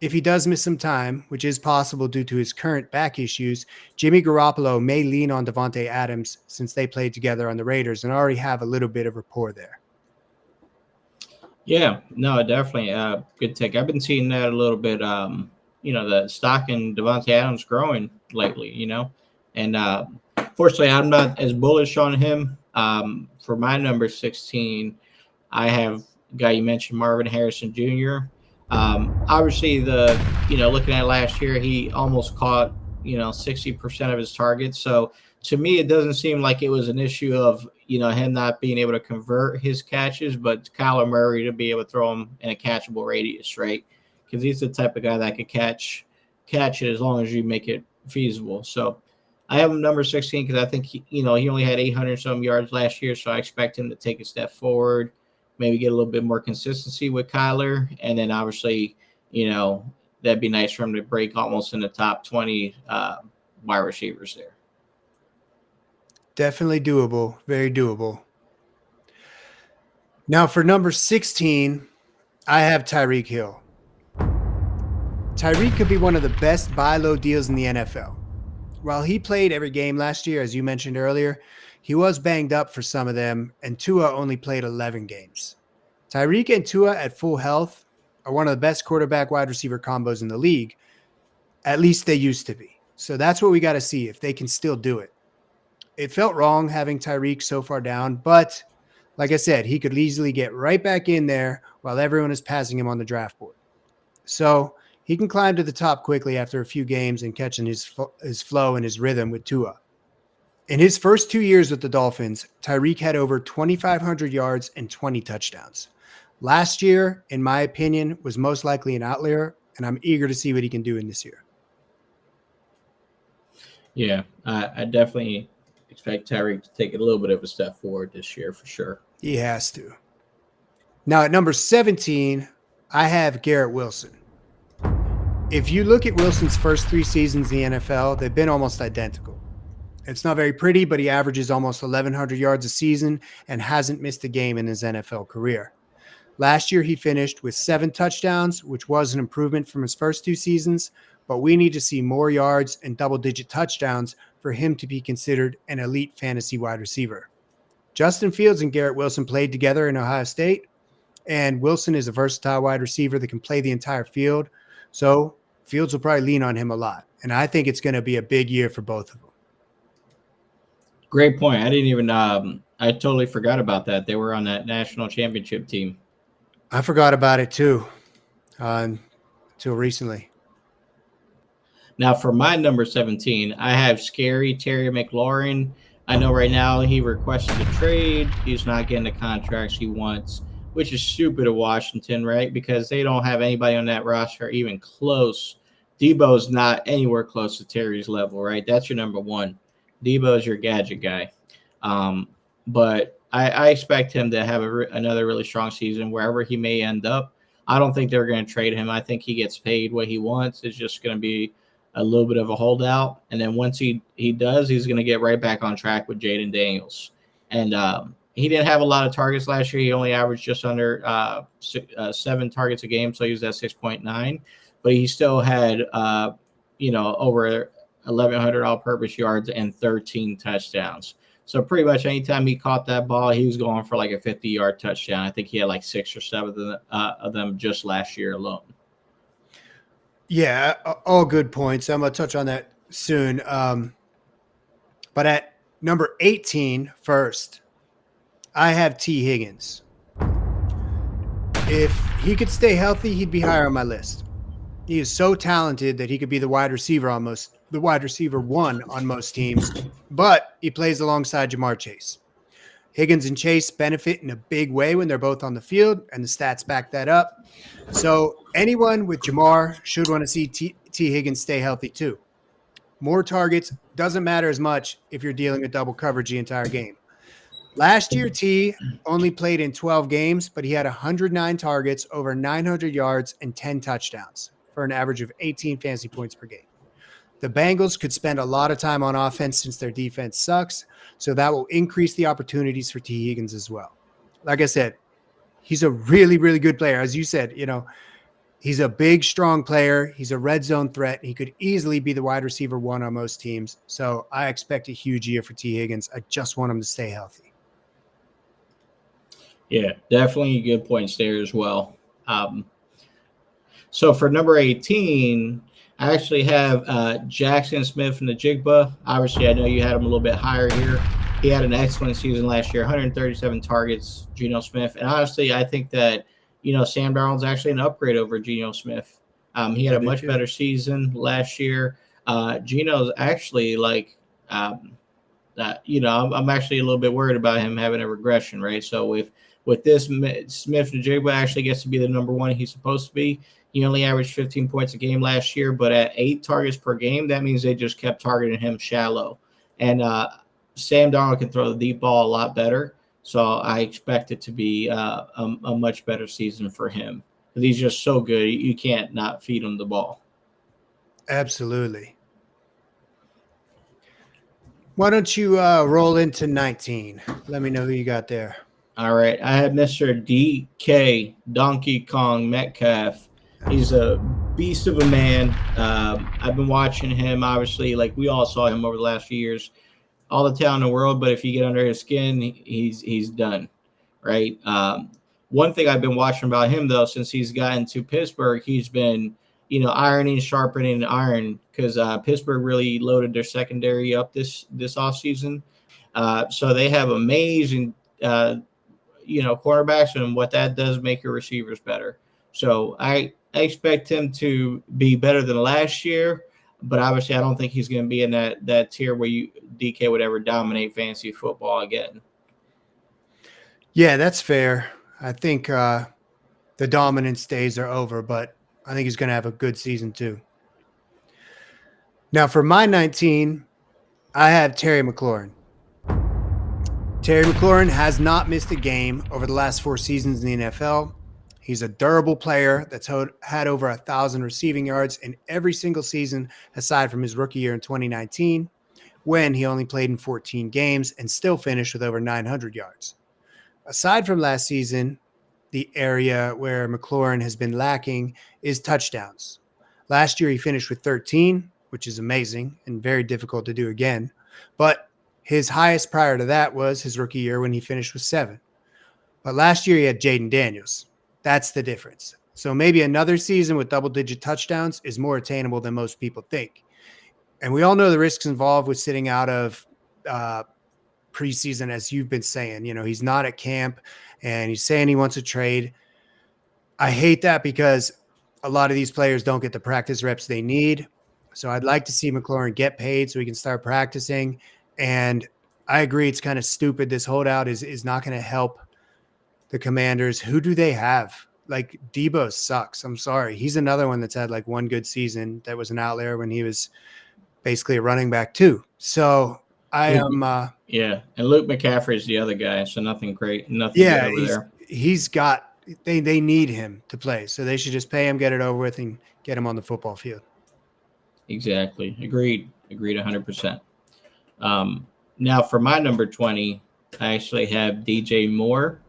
[SPEAKER 2] if he does miss some time, which is possible due to his current back issues, Jimmy Garoppolo may lean on Davante Adams since they played together on the Raiders and already have a little bit of rapport there.
[SPEAKER 1] Yeah, no, definitely. Good take. I've been seeing that a little bit. The stock in Davante Adams growing lately. And fortunately, I'm not as bullish on him. For my number 16, I have a guy you mentioned, Marvin Harrison Jr. Obviously, looking at last year, he almost caught 60% of his targets. So to me, it doesn't seem like it was an issue of him not being able to convert his catches, but Kyler Murray to be able to throw him in a catchable radius, right? Because he's the type of guy that could catch it as long as you make it feasible. So I have him number 16 because I think he only had 800 some yards last year, so I expect him to take a step forward, maybe get a little bit more consistency with Kyler, and then obviously that'd be nice for him to break almost in the top 20 wide receivers there.
[SPEAKER 2] Definitely doable. Very doable. Now for number 16, I have Tyreek Hill. Tyreek could be one of the best buy low deals in the NFL. While he played every game last year, as you mentioned earlier, he was banged up for some of them, and Tua only played 11 games. Tyreek and Tua at full health are one of the best quarterback wide receiver combos in the league. At least they used to be. So that's what we got to see if they can still do it. It felt wrong having Tyreek so far down, but like I said, he could easily get right back in there while everyone is passing him on the draft board. So he can climb to the top quickly after a few games and catching his flow and his rhythm with Tua. In his first 2 years with the Dolphins, Tyreek had over 2,500 yards and 20 touchdowns. Last year, in my opinion, was most likely an outlier, and I'm eager to see what he can do in this year.
[SPEAKER 1] Yeah, I definitely expect Tyreek to take a little bit of a step forward this year for sure.
[SPEAKER 2] He has to. Now at number 17, I have Garrett Wilson. If you look at Wilson's first 3 seasons in the NFL, they've been almost identical. It's not very pretty, but he averages almost 1,100 yards a season and hasn't missed a game in his NFL career. Last year, he finished with 7 touchdowns, which was an improvement from his first 2 seasons, but we need to see more yards and double-digit touchdowns for him to be considered an elite fantasy wide receiver. Justin Fields and Garrett Wilson played together in Ohio State, and Wilson is a versatile wide receiver that can play the entire field, so Fields will probably lean on him a lot, and I think it's going to be a big year for both of them.
[SPEAKER 1] Great point. I didn't even I totally forgot about that. They were on that national championship team.
[SPEAKER 2] I forgot about it too, until recently.
[SPEAKER 1] Now for my number 17, I have scary Terry McLaurin. I know right now he requested a trade. He's not getting the contracts he wants, which is stupid of Washington, right? Because they don't have anybody on that roster even close. Debo's not anywhere close to Terry's level, right? That's your number one. Debo's your gadget guy. But I expect him to have another really strong season wherever he may end up. I don't think they're going to trade him. I think he gets paid what he wants. It's just going to be a little bit of a holdout. And then once he does, he's going to get right back on track with Jaden Daniels. And he didn't have a lot of targets last year. He only averaged just under 7 targets a game, so he was at 6.9. But he still had, over 1,100 all-purpose yards and 13 touchdowns. So pretty much anytime he caught that ball, he was going for like a 50-yard touchdown. I think he had like 6 or 7 of them just last year alone.
[SPEAKER 2] Yeah, all good points. I'm going to touch on that soon. But at number 18 first, I have T. Higgins. If he could stay healthy, he'd be higher on my list. He is so talented that he could be the wide receiver one on most teams, but he plays alongside Jamar Chase. Higgins and Chase benefit in a big way when they're both on the field, and the stats back that up. So anyone with Jamar should want to see T. Higgins stay healthy too. More targets doesn't matter as much if you're dealing with double coverage the entire game. Last year, T only played in 12 games, but he had 109 targets, over 900 yards, and 10 touchdowns for an average of 18 fantasy points per game. The Bengals could spend a lot of time on offense since their defense sucks, so that will increase the opportunities for T. Higgins as well. Like I said, he's a really, really good player. As you said, he's a big, strong player. He's a red zone threat. He could easily be the wide receiver one on most teams. So I expect a huge year for T. Higgins. I just want him to stay healthy.
[SPEAKER 1] Yeah, definitely good points there as well. So for number 18, I actually have Jackson Smith and the Jigba. Obviously, I know you had him a little bit higher here. He had an excellent season last year, 137 targets, Geno Smith. And honestly, I think that, Sam Darnold's actually an upgrade over Geno Smith. He had a much better season last year. Geno's actually I'm actually a little bit worried about him having a regression, right? So with this, Smith and Jigba actually gets to be the number one he's supposed to be. He only averaged 15 points a game last year, but at 8 targets per game, that means they just kept targeting him shallow. And Sam Darnold can throw the deep ball a lot better, so I expect it to be a much better season for him. He's just so good, you can't not feed him the ball.
[SPEAKER 2] Absolutely. Why don't you roll into 19? Let me know who you got there.
[SPEAKER 1] All right, I have Mr. DK Donkey Kong Metcalf. He's a beast of a man. I've been watching him, obviously, like we all saw him over the last few years, all the talent in the world, but if you get under his skin, he's done, right? One thing I've been watching about him, though, since he's gotten to Pittsburgh, he's been, ironing, sharpening iron, because Pittsburgh really loaded their secondary up this offseason. So they have amazing, cornerbacks, and what that does make your receivers better. So I expect him to be better than last year, but obviously I don't think he's going to be in that tier where DK would ever dominate fantasy football again.
[SPEAKER 2] Yeah, that's fair. I think the dominance days are over, but I think he's going to have a good season too. Now for my 19, I have Terry McLaurin. Terry McLaurin has not missed a game over the last 4 seasons in the NFL. He's a durable player that's had over 1,000 receiving yards in every single season, aside from his rookie year in 2019, when he only played in 14 games and still finished with over 900 yards. Aside from last season, the area where McLaurin has been lacking is touchdowns. Last year, he finished with 13, which is amazing and very difficult to do again. But his highest prior to that was his rookie year when he finished with 7. But last year, he had Jaden Daniels. That's the difference. So maybe another season with double-digit touchdowns is more attainable than most people think. And we all know the risks involved with sitting out of preseason, as you've been saying. He's not at camp, and he's saying he wants a trade. I hate that because a lot of these players don't get the practice reps they need. So I'd like to see McLaurin get paid so he can start practicing. And I agree, it's kind of stupid. This holdout is not going to help the Commanders. Who do they have? Like, Debo sucks. I'm sorry. He's another one that's had like one good season that was an outlier when he was basically a running back too. So I am
[SPEAKER 1] and Luke McCaffrey is the other guy, so nothing great, nothing good over there.
[SPEAKER 2] He's got they need him to play, so they should just pay him, get it over with, and get him on the football field.
[SPEAKER 1] Exactly. Agreed 100%. Now for my number 20, I actually have DJ Moore.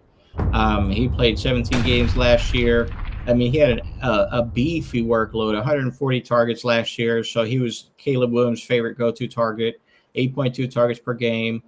[SPEAKER 1] He played 17 games last year. I mean, he had a beefy workload, 140 targets last year. So he was Caleb Williams' favorite go-to target, 8.2 targets per game.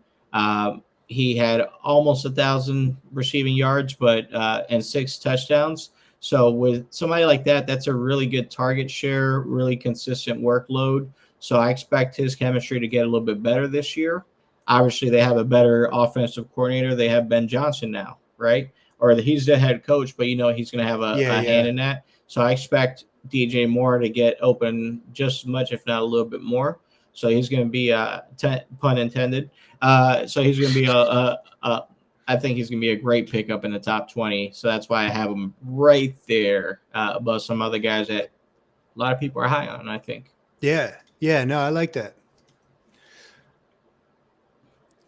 [SPEAKER 1] He had almost 1,000 receiving yards, and 6 touchdowns. So with somebody like that, that's a really good target share, really consistent workload. So I expect his chemistry to get a little bit better this year. Obviously, they have a better offensive coordinator. They have Ben Johnson now, right? Or he's the head coach, but he's going to have a hand in that. So I expect DJ Moore to get open just as much, if not a little bit more. So he's going to be, pun intended. So he's going to be I think he's going to be a great pickup in the top 20. So that's why I have him right there above some other guys that a lot of people are high on, I think.
[SPEAKER 2] Yeah. No, I like that.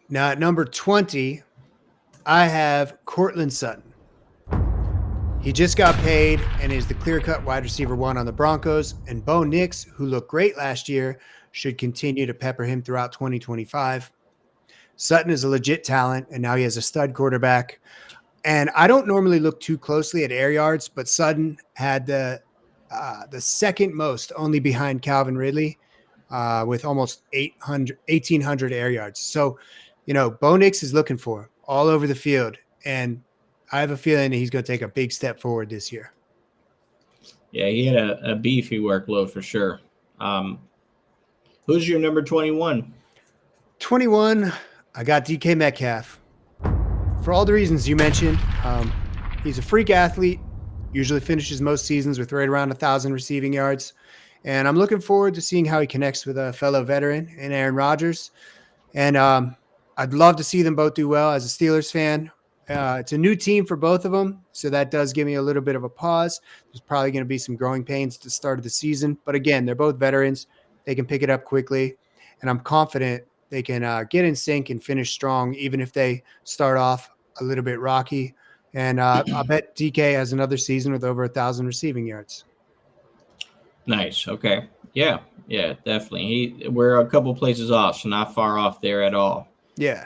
[SPEAKER 2] Now at number 20, I have Courtland Sutton. He just got paid and is the clear-cut wide receiver 1 on the Broncos. And Bo Nix, who looked great last year, should continue to pepper him throughout 2025. Sutton is a legit talent, and now he has a stud quarterback. And I don't normally look too closely at air yards, but Sutton had the second most, only behind Calvin Ridley, with almost 1,800 air yards. So, Bo Nix is looking for him all over the field, and I have a feeling that he's going to take a big step forward this year.
[SPEAKER 1] Yeah, he had a beefy workload for sure. Who's your number 21?
[SPEAKER 2] 21, I got DK Metcalf. For all the reasons you mentioned, he's a freak athlete, usually finishes most seasons with right around 1,000 receiving yards. And I'm looking forward to seeing how he connects with a fellow veteran in Aaron Rodgers. And I'd love to see them both do well. As a Steelers fan, it's a new team for both of them, so that does give me a little bit of a pause. There's probably going to be some growing pains at the start of the season. But again, they're both veterans. They can pick it up quickly. And I'm confident they can get in sync and finish strong, even if they start off a little bit rocky. And I bet DK has another season with over 1,000 receiving yards.
[SPEAKER 1] Nice. Okay. Yeah, definitely. We're a couple places off, so not far off there at all.
[SPEAKER 2] Yeah.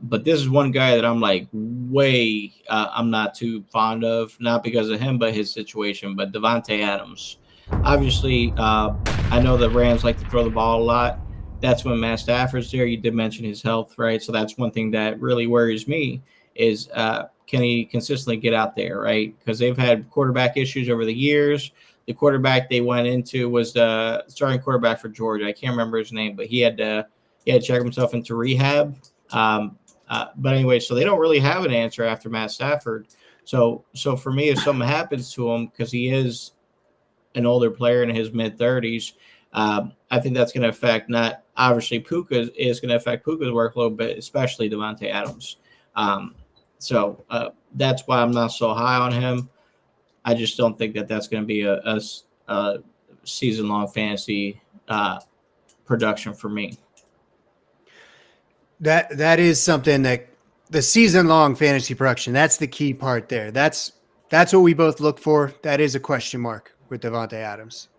[SPEAKER 1] But this is one guy that I'm like I'm not too fond of, not because of him, but his situation. But Davante Adams. Obviously, I know the Rams like to throw the ball a lot. That's when Matt Stafford's there. You did mention his health, right? So that's one thing that really worries me is can he consistently get out there, right? Because they've had quarterback issues over the years. The quarterback they went into was the starting quarterback for Georgia. I can't remember his name, but he had to check himself into rehab. But anyway, so they don't really have an answer after Matt Stafford. So for me, if something happens to him, because he is an older player in his mid-30s, I think that's going to affect not obviously Puka is going to affect Puka's workload, but especially Davante Adams. So that's why I'm not so high on him. I just don't think that that's going to be a season-long fantasy production for me.
[SPEAKER 2] That is something that the season-long fantasy production, that's the key part there. That's what we both look for. That is a question mark with Davante Adams.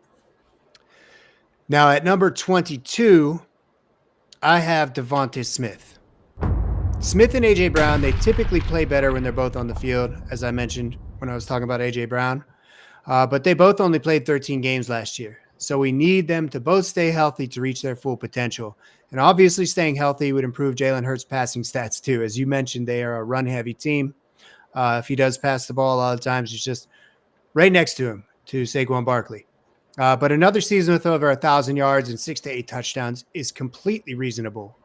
[SPEAKER 2] Now at number 22, I have Devonta Smith. Smith and A.J. Brown, they typically play better when they're both on the field, as I mentioned. when I was talking about A.J. Brown. But they both only played 13 games last year. So we need them to both stay healthy to reach their full potential. And obviously staying healthy would improve Jalen Hurts' passing stats too. As you mentioned, they are a run-heavy team. If he does pass the ball a lot of times, he's just right next to him, to Saquon Barkley. But another season with over 1,000 yards and 6 to 8 touchdowns is completely reasonable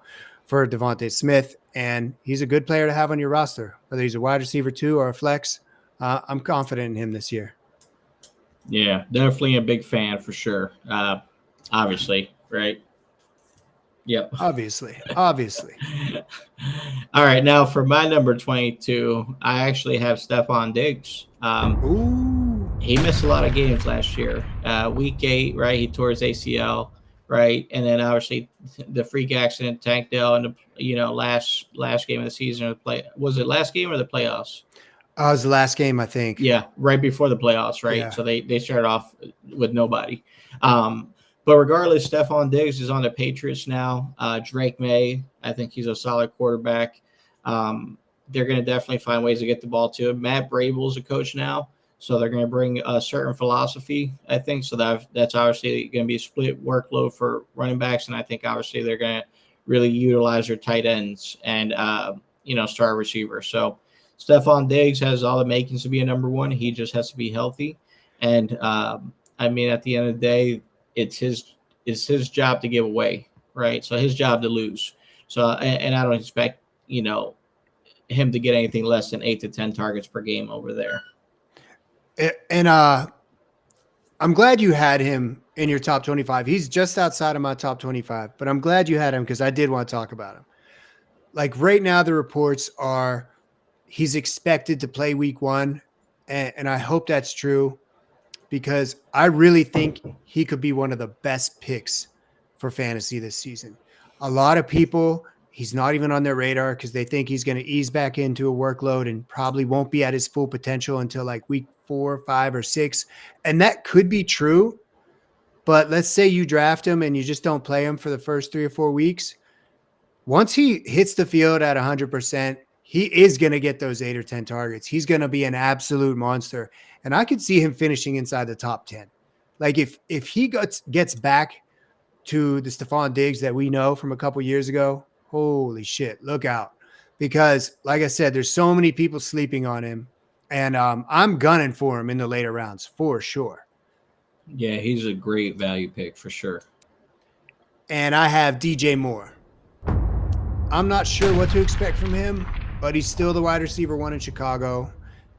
[SPEAKER 2] for Devontae Smith. And he's a good player to have on your roster, whether he's a wide receiver 2 or a flex. I'm confident in him this year.
[SPEAKER 1] Yeah, definitely a big fan for sure. Obviously, right? Yep.
[SPEAKER 2] Obviously.
[SPEAKER 1] All right, now for my number 22, I actually have Stephon Diggs.
[SPEAKER 2] Ooh.
[SPEAKER 1] He missed a lot of games last year. Week 8, right? He tore his ACL, right? And then obviously the freak accident, Tank Dell, and the last game of the season. Was it last game or the playoffs?
[SPEAKER 2] It was the last game, I think.
[SPEAKER 1] Yeah, right before the playoffs, right?
[SPEAKER 2] Yeah.
[SPEAKER 1] So they started off with nobody. But regardless, Stephon Diggs is on the Patriots now. Drake May, I think he's a solid quarterback. They're going to definitely find ways to get the ball to him. Matt Vrabel's a coach now, so they're going to bring a certain philosophy, I think. So that's obviously going to be a split workload for running backs, and I think obviously they're going to really utilize their tight ends and star receivers. So Stephon Diggs has all the makings to be a number one. He just has to be healthy. And at the end of the day, it's his job to give away, right? So his job to lose. So and I don't expect, him to get anything less than 8 to 10 targets per game over there.
[SPEAKER 2] And I'm glad you had him in your top 25. He's just outside of my top 25, but I'm glad you had him because I did want to talk about him. Like right now, the reports are he's expected to play week 1, and I hope that's true because I really think he could be one of the best picks for fantasy this season. A lot of people, he's not even on their radar because they think he's going to ease back into a workload and probably won't be at his full potential until like week 4, 5, or 6. And that could be true. But let's say you draft him and you just don't play him for the first 3 or 4 weeks. Once he hits the field at 100%, he is going to get those 8 or 10 targets. He's going to be an absolute monster. And I could see him finishing inside the top 10. Like if he gets back to the Stephon Diggs that we know from a couple years ago, holy shit, look out. Because like I said, there's so many people sleeping on him. And I'm gunning for him in the later rounds for sure.
[SPEAKER 1] Yeah, he's a great value pick for sure.
[SPEAKER 2] And I have DJ Moore. I'm not sure what to expect from him, but he's still the wide receiver 1 in Chicago,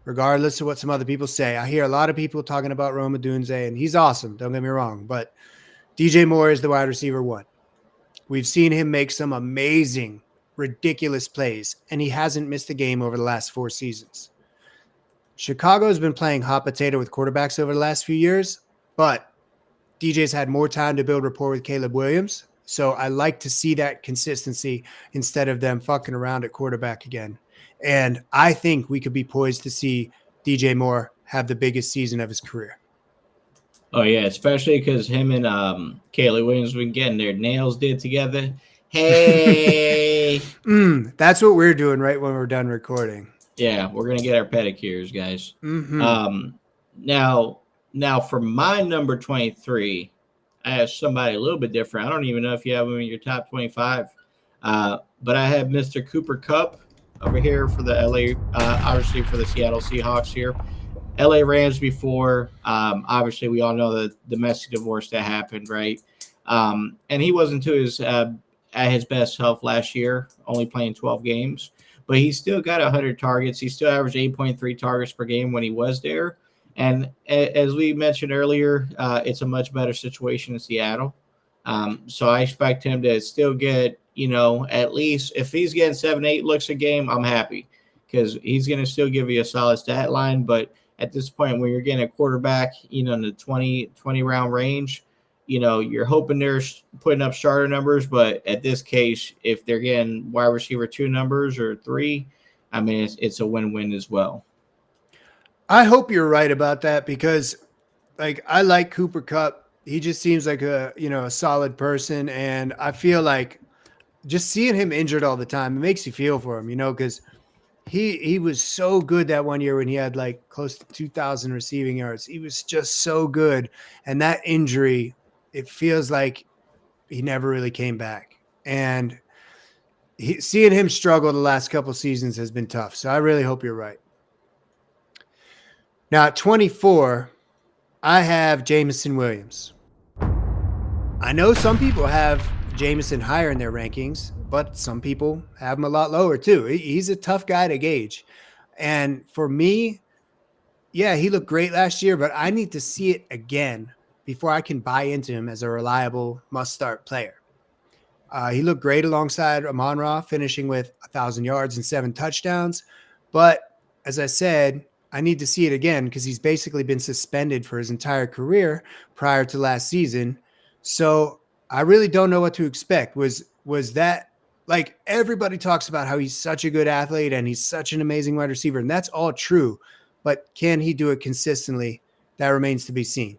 [SPEAKER 2] regardless of what some other people say. I hear a lot of people talking about Rome Odunze, and he's awesome. Don't get me wrong, but DJ Moore is the wide receiver 1. We've seen him make some amazing, ridiculous plays, and he hasn't missed a game over the last 4 seasons. Chicago has been playing hot potato with quarterbacks over the last few years, but DJ's had more time to build rapport with Caleb Williams. So I like to see that consistency instead of them fucking around at quarterback again. And I think we could be poised to see DJ Moore have the biggest season of his career.
[SPEAKER 1] Oh, yeah, especially because him and Caleb Williams been getting their nails did together. Hey!
[SPEAKER 2] That's what we're doing right when we're done recording.
[SPEAKER 1] Yeah, we're going to get our pedicures, guys.
[SPEAKER 2] Mm-hmm.
[SPEAKER 1] Now, for my number 23, I have somebody a little bit different. I don't even know if you have him in your top 25. But I have Mr. Cooper Kupp over here for the LA, obviously for the Seattle Seahawks here. LA Rams before, obviously we all know the messy divorce that happened, right? And he wasn't at his best health last year, only playing 12 games. But he still got 100 targets. He still averaged 8.3 targets per game when he was there. And as we mentioned earlier, it's a much better situation in Seattle. So I expect him to still get, at least if he's getting 7-8 looks a game, I'm happy because he's going to still give you a solid stat line. But at this point, when you're getting a quarterback, in the 20 round range, you're hoping they're putting up starter numbers. But at this case, if they're getting wide receiver 2 numbers or 3, it's a win-win as well.
[SPEAKER 2] I hope you're right about that because, I like Cooper Kupp. He just seems like a solid person, and I feel like just seeing him injured all the time, it makes you feel for him, because He was so good that one year when he had like close to 2,000 receiving yards. He was just so good. And that injury, it feels like he never really came back. And seeing him struggle the last couple seasons has been tough. So I really hope you're right. Now at 24, I have Jameson Williams. I know some people have Jameson higher in their rankings, but some people have him a lot lower too. He's a tough guy to gauge. And for me, yeah, he looked great last year, but I need to see it again before I can buy into him as a reliable must-start player. He looked great alongside Amon-Ra, finishing with 1,000 yards and 7 touchdowns. But as I said, I need to see it again because he's basically been suspended for his entire career prior to last season. So I really don't know what to expect. Was that, like, everybody talks about how he's such a good athlete and he's such an amazing wide receiver, and that's all true. But can he do it consistently? That remains to be seen.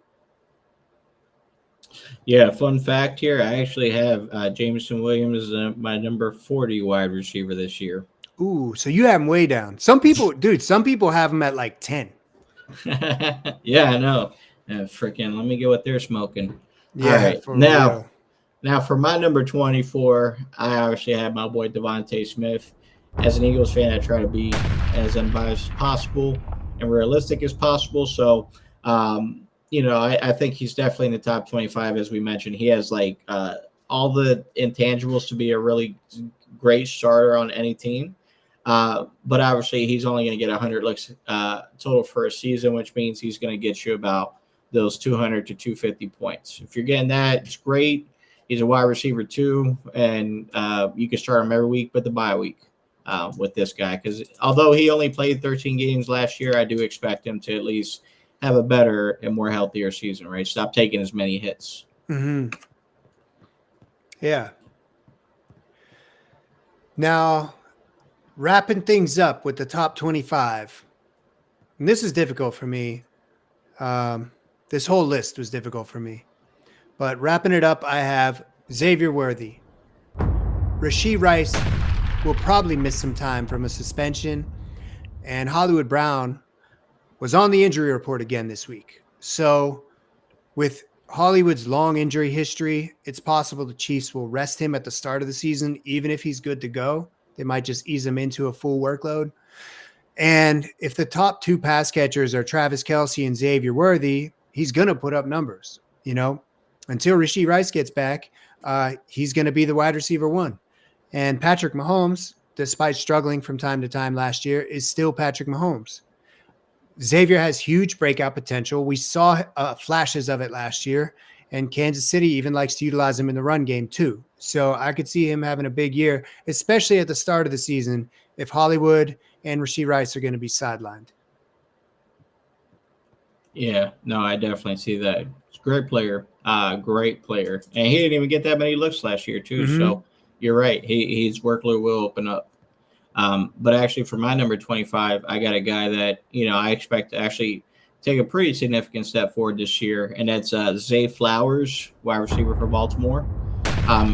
[SPEAKER 1] Yeah, fun fact here. I actually have Jameson Williams as my number 40 wide receiver this year.
[SPEAKER 2] Ooh, so you have him way down. Some people have him at like 10.
[SPEAKER 1] Yeah, I know. Freaking, let me get what they're smoking.
[SPEAKER 2] Yeah,
[SPEAKER 1] all right.
[SPEAKER 2] for
[SPEAKER 1] Now,
[SPEAKER 2] real.
[SPEAKER 1] Now, for my number 24, I obviously have my boy Devontae Smith. As an Eagles fan, I try to be as unbiased as possible and realistic as possible. So, I think he's definitely in the top 25, as we mentioned. He has like all the intangibles to be a really great starter on any team. But obviously, he's only going to get 100 looks total for a season, which means he's going to get you about those 200 to 250 points. If you're getting that, it's great. He's a wide receiver too, and you can start him every week but the bye week with this guy. Because although he only played 13 games last year, I do expect him to at least have a better and more healthier season, right? Stop taking as many hits.
[SPEAKER 2] Mm-hmm. Yeah. Now, wrapping things up with the top 25. And this is difficult for me. This whole list was difficult for me. But wrapping it up, I have Xavier Worthy. Rashee Rice will probably miss some time from a suspension. And Hollywood Brown was on the injury report again this week. So with Hollywood's long injury history, it's possible the Chiefs will rest him at the start of the season, even if he's good to go. They might just ease him into a full workload. And if the top 2 pass catchers are Travis Kelce and Xavier Worthy, he's going to put up numbers, Until Rashee Rice gets back, he's going to be the wide receiver 1. And Patrick Mahomes, despite struggling from time to time last year, is still Patrick Mahomes. Xavier has huge breakout potential. We saw flashes of it last year, and Kansas City even likes to utilize him in the run game too. So I could see him having a big year, especially at the start of the season, if Hollywood and Rashee Rice are going to be sidelined.
[SPEAKER 1] Yeah, no, I definitely see that. He's a great player. Great player. And he didn't even get that many looks last year, too. Mm-hmm. So you're right. His workload will open up. But actually, for my number 25, I got a guy that, I expect to actually take a pretty significant step forward this year, and that's Zay Flowers, wide receiver for Baltimore.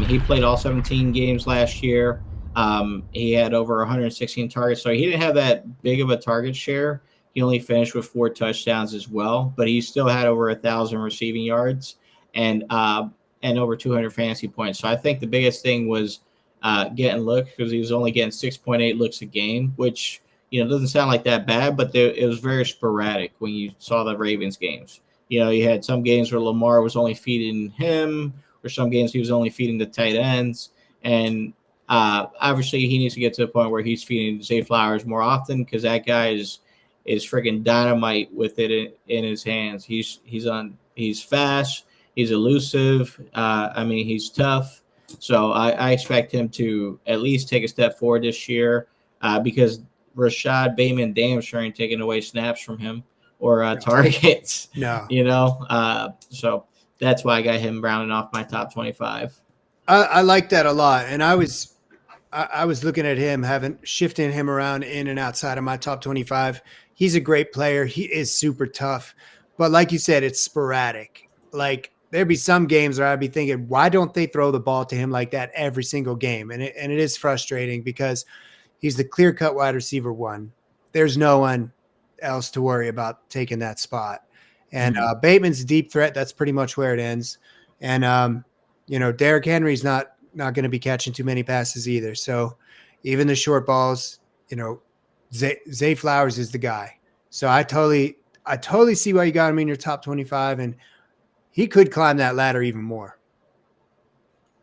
[SPEAKER 1] He played all 17 games last year. He had over 116 targets, so he didn't have that big of a target share. He only finished with 4 touchdowns as well, but he still had over 1,000 receiving yards and over 200 fantasy points. So I think the biggest thing was getting looks, because he was only getting 6.8 looks a game, which doesn't sound like that bad, but it was very sporadic when you saw the Ravens games. You had some games where Lamar was only feeding him, or some games he was only feeding the tight ends, and obviously he needs to get to the point where he's feeding Zay Flowers more often, because that guy is freaking dynamite with it in his hands. He's fast, he's elusive. He's tough. So I expect him to at least take a step forward this year, because Rashad Bateman damn sure ain't taking away snaps from him or targets.
[SPEAKER 2] No.
[SPEAKER 1] So that's why I got him rounding off my top 25.
[SPEAKER 2] I like that a lot, and I was looking at him, shifting him around in and outside of my top 25. He's a great player. He is super tough, but like you said, it's sporadic. Like, there'd be some games where I'd be thinking, why don't they throw the ball to him like that every single game? And it is frustrating, because He's the clear-cut wide receiver one. There's no one else to worry about taking that spot. And Bateman's deep threat. That's pretty much where it ends. And, Derrick Henry's not going to be catching too many passes either. So even the short balls, Zay Flowers is the guy. So I totally see why you got him in your top 25, and he could climb that ladder even more.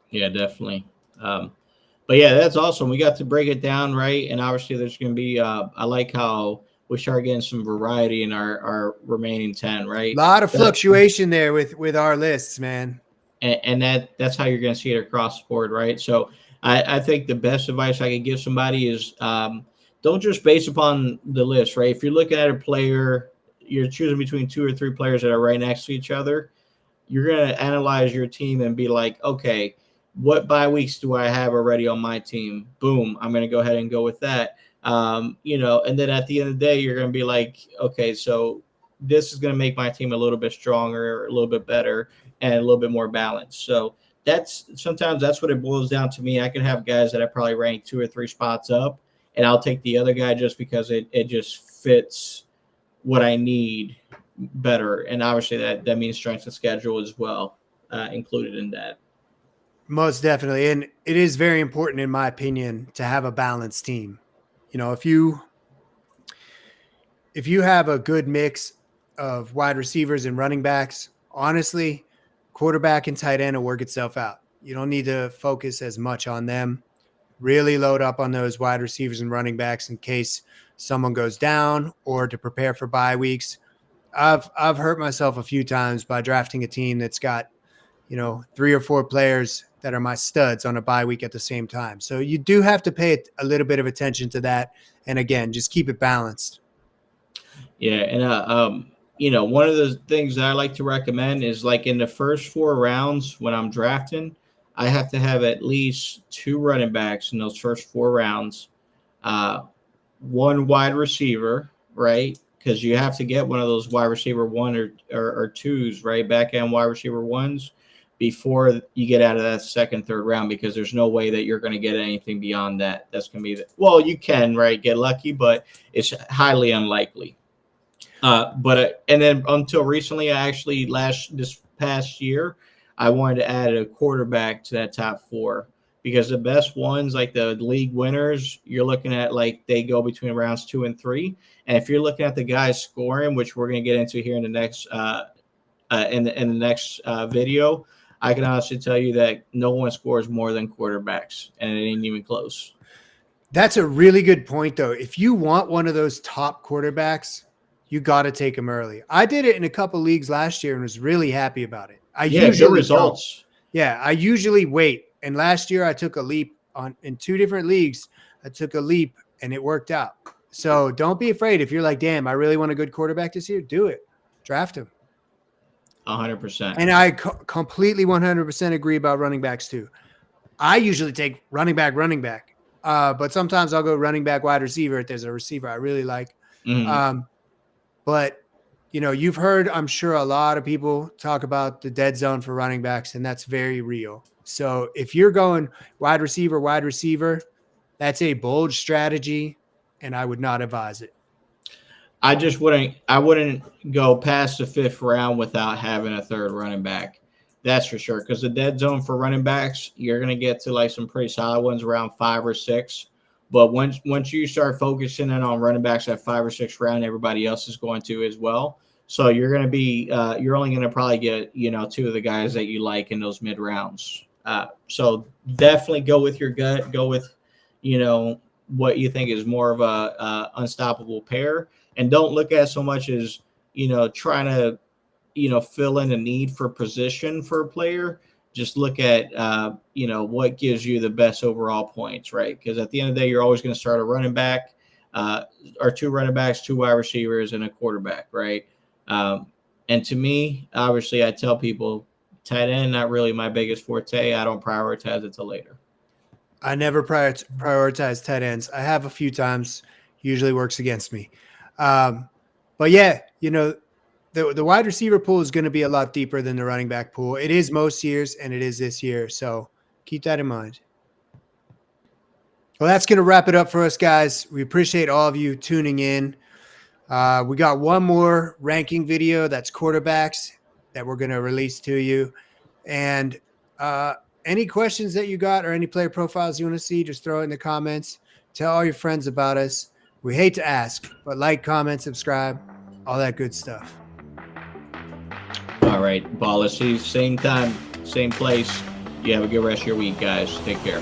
[SPEAKER 1] Yeah, definitely. But yeah, that's awesome. We got to break it down, right? And obviously there's going to be, I like how we start getting some variety in our remaining 10, right?
[SPEAKER 2] A lot of fluctuation there with our lists, man.
[SPEAKER 1] And that's how you're going to see it across the board, right? So I think the best advice I could give somebody is don't just base upon the list, right? If you're looking at a player, you're choosing between 2 or 3 players that are right next to each other, you're going to analyze your team and be like, okay, what bye weeks do I have already on my team? Boom, I'm going to go ahead and go with that. And then at the end of the day, you're going to be like, okay, so this is going to make my team a little bit stronger, a little bit better, and a little bit more balanced. So sometimes that's what it boils down to me. I can have guys that I probably rank 2 or 3 spots up, and I'll take the other guy just because it just fits what I need better. And obviously that means strength of schedule as well, included in that.
[SPEAKER 2] Most definitely. And it is very important, in my opinion, to have a balanced team. If you have a good mix of wide receivers and running backs, honestly, quarterback and tight end will work itself out. You don't need to focus as much on them. Really load up on those wide receivers and running backs in case someone goes down or to prepare for bye weeks. I've hurt myself a few times by drafting a team that's got, 3 or 4 players that are my studs on a bye week at the same time. So you do have to pay a little bit of attention to that. And again, just keep it balanced.
[SPEAKER 1] Yeah. And, one of the things that I like to recommend is like in the first 4 rounds when I'm drafting, I have to have at least 2 running backs in those first 4 rounds, 1 wide receiver, right? Because you have to get one of those wide receiver 1 or 2s, right? Back end wide receiver 1s before you get out of that second, third round, because there's no way that you're going to get anything beyond that. That's going to be well, you can, right, get lucky, but it's highly unlikely. And then until recently, this past year, I wanted to add a quarterback to that top 4 because the best ones, like the league winners, you're looking at like they go between rounds 2 and 3. And if you're looking at the guys scoring, which we're going to get into here in the next video, I can honestly tell you that no one scores more than quarterbacks, and it ain't even close.
[SPEAKER 2] That's a really good point, though. If you want one of those top quarterbacks, you got to take them early. I did it in a couple leagues last year and was really happy about it.
[SPEAKER 1] Good results.
[SPEAKER 2] I usually wait. And last year I took a leap in 2 different leagues. I took a leap and it worked out. So don't be afraid. If you're like, damn, I really want a good quarterback this year, do it. Draft him.
[SPEAKER 1] 100%.
[SPEAKER 2] And I completely 100% agree about running backs too. I usually take running back. But sometimes I'll go running back, wide receiver if there's a receiver I really like.
[SPEAKER 1] Mm-hmm.
[SPEAKER 2] But, you've heard, I'm sure, a lot of people talk about the dead zone for running backs, and that's very real. So if you're going wide receiver, that's a bold strategy, and I would not advise it.
[SPEAKER 1] I wouldn't go past the 5th round without having a 3rd running back. That's for sure. Because the dead zone for running backs, you're going to get to like some pretty solid ones around 5 or 6. But once you start focusing in on running backs at 5 or 6 round, everybody else is going to as well. So you're going to be you're only going to probably get 2 of the guys that you like in those mid rounds. So definitely go with your gut. Go with what you think is more of a unstoppable pair, and don't look at so much as trying to fill in a need for position for a player. Just look at, what gives you the best overall points, right? Because at the end of the day, you're always going to start a running back or 2 running backs, 2 wide receivers, and a quarterback, right? And to me, obviously, I tell people tight end, not really my biggest forte. I don't prioritize it till later.
[SPEAKER 2] I never prioritize tight ends. I have a few times, usually works against me. But yeah, the wide receiver pool is going to be a lot deeper than the running back pool. It is most years, and it is this year. So keep that in mind. Well, that's going to wrap it up for us, guys. We appreciate all of you tuning in. We got one more ranking video that's quarterbacks that we're going to release to you. And any questions that you got or any player profiles you want to see, just throw it in the comments. Tell all your friends about us. We hate to ask, but like, comment, subscribe, all that good stuff.
[SPEAKER 1] All right, Policies, same time, same place. You have a good rest of your week, guys. Take care.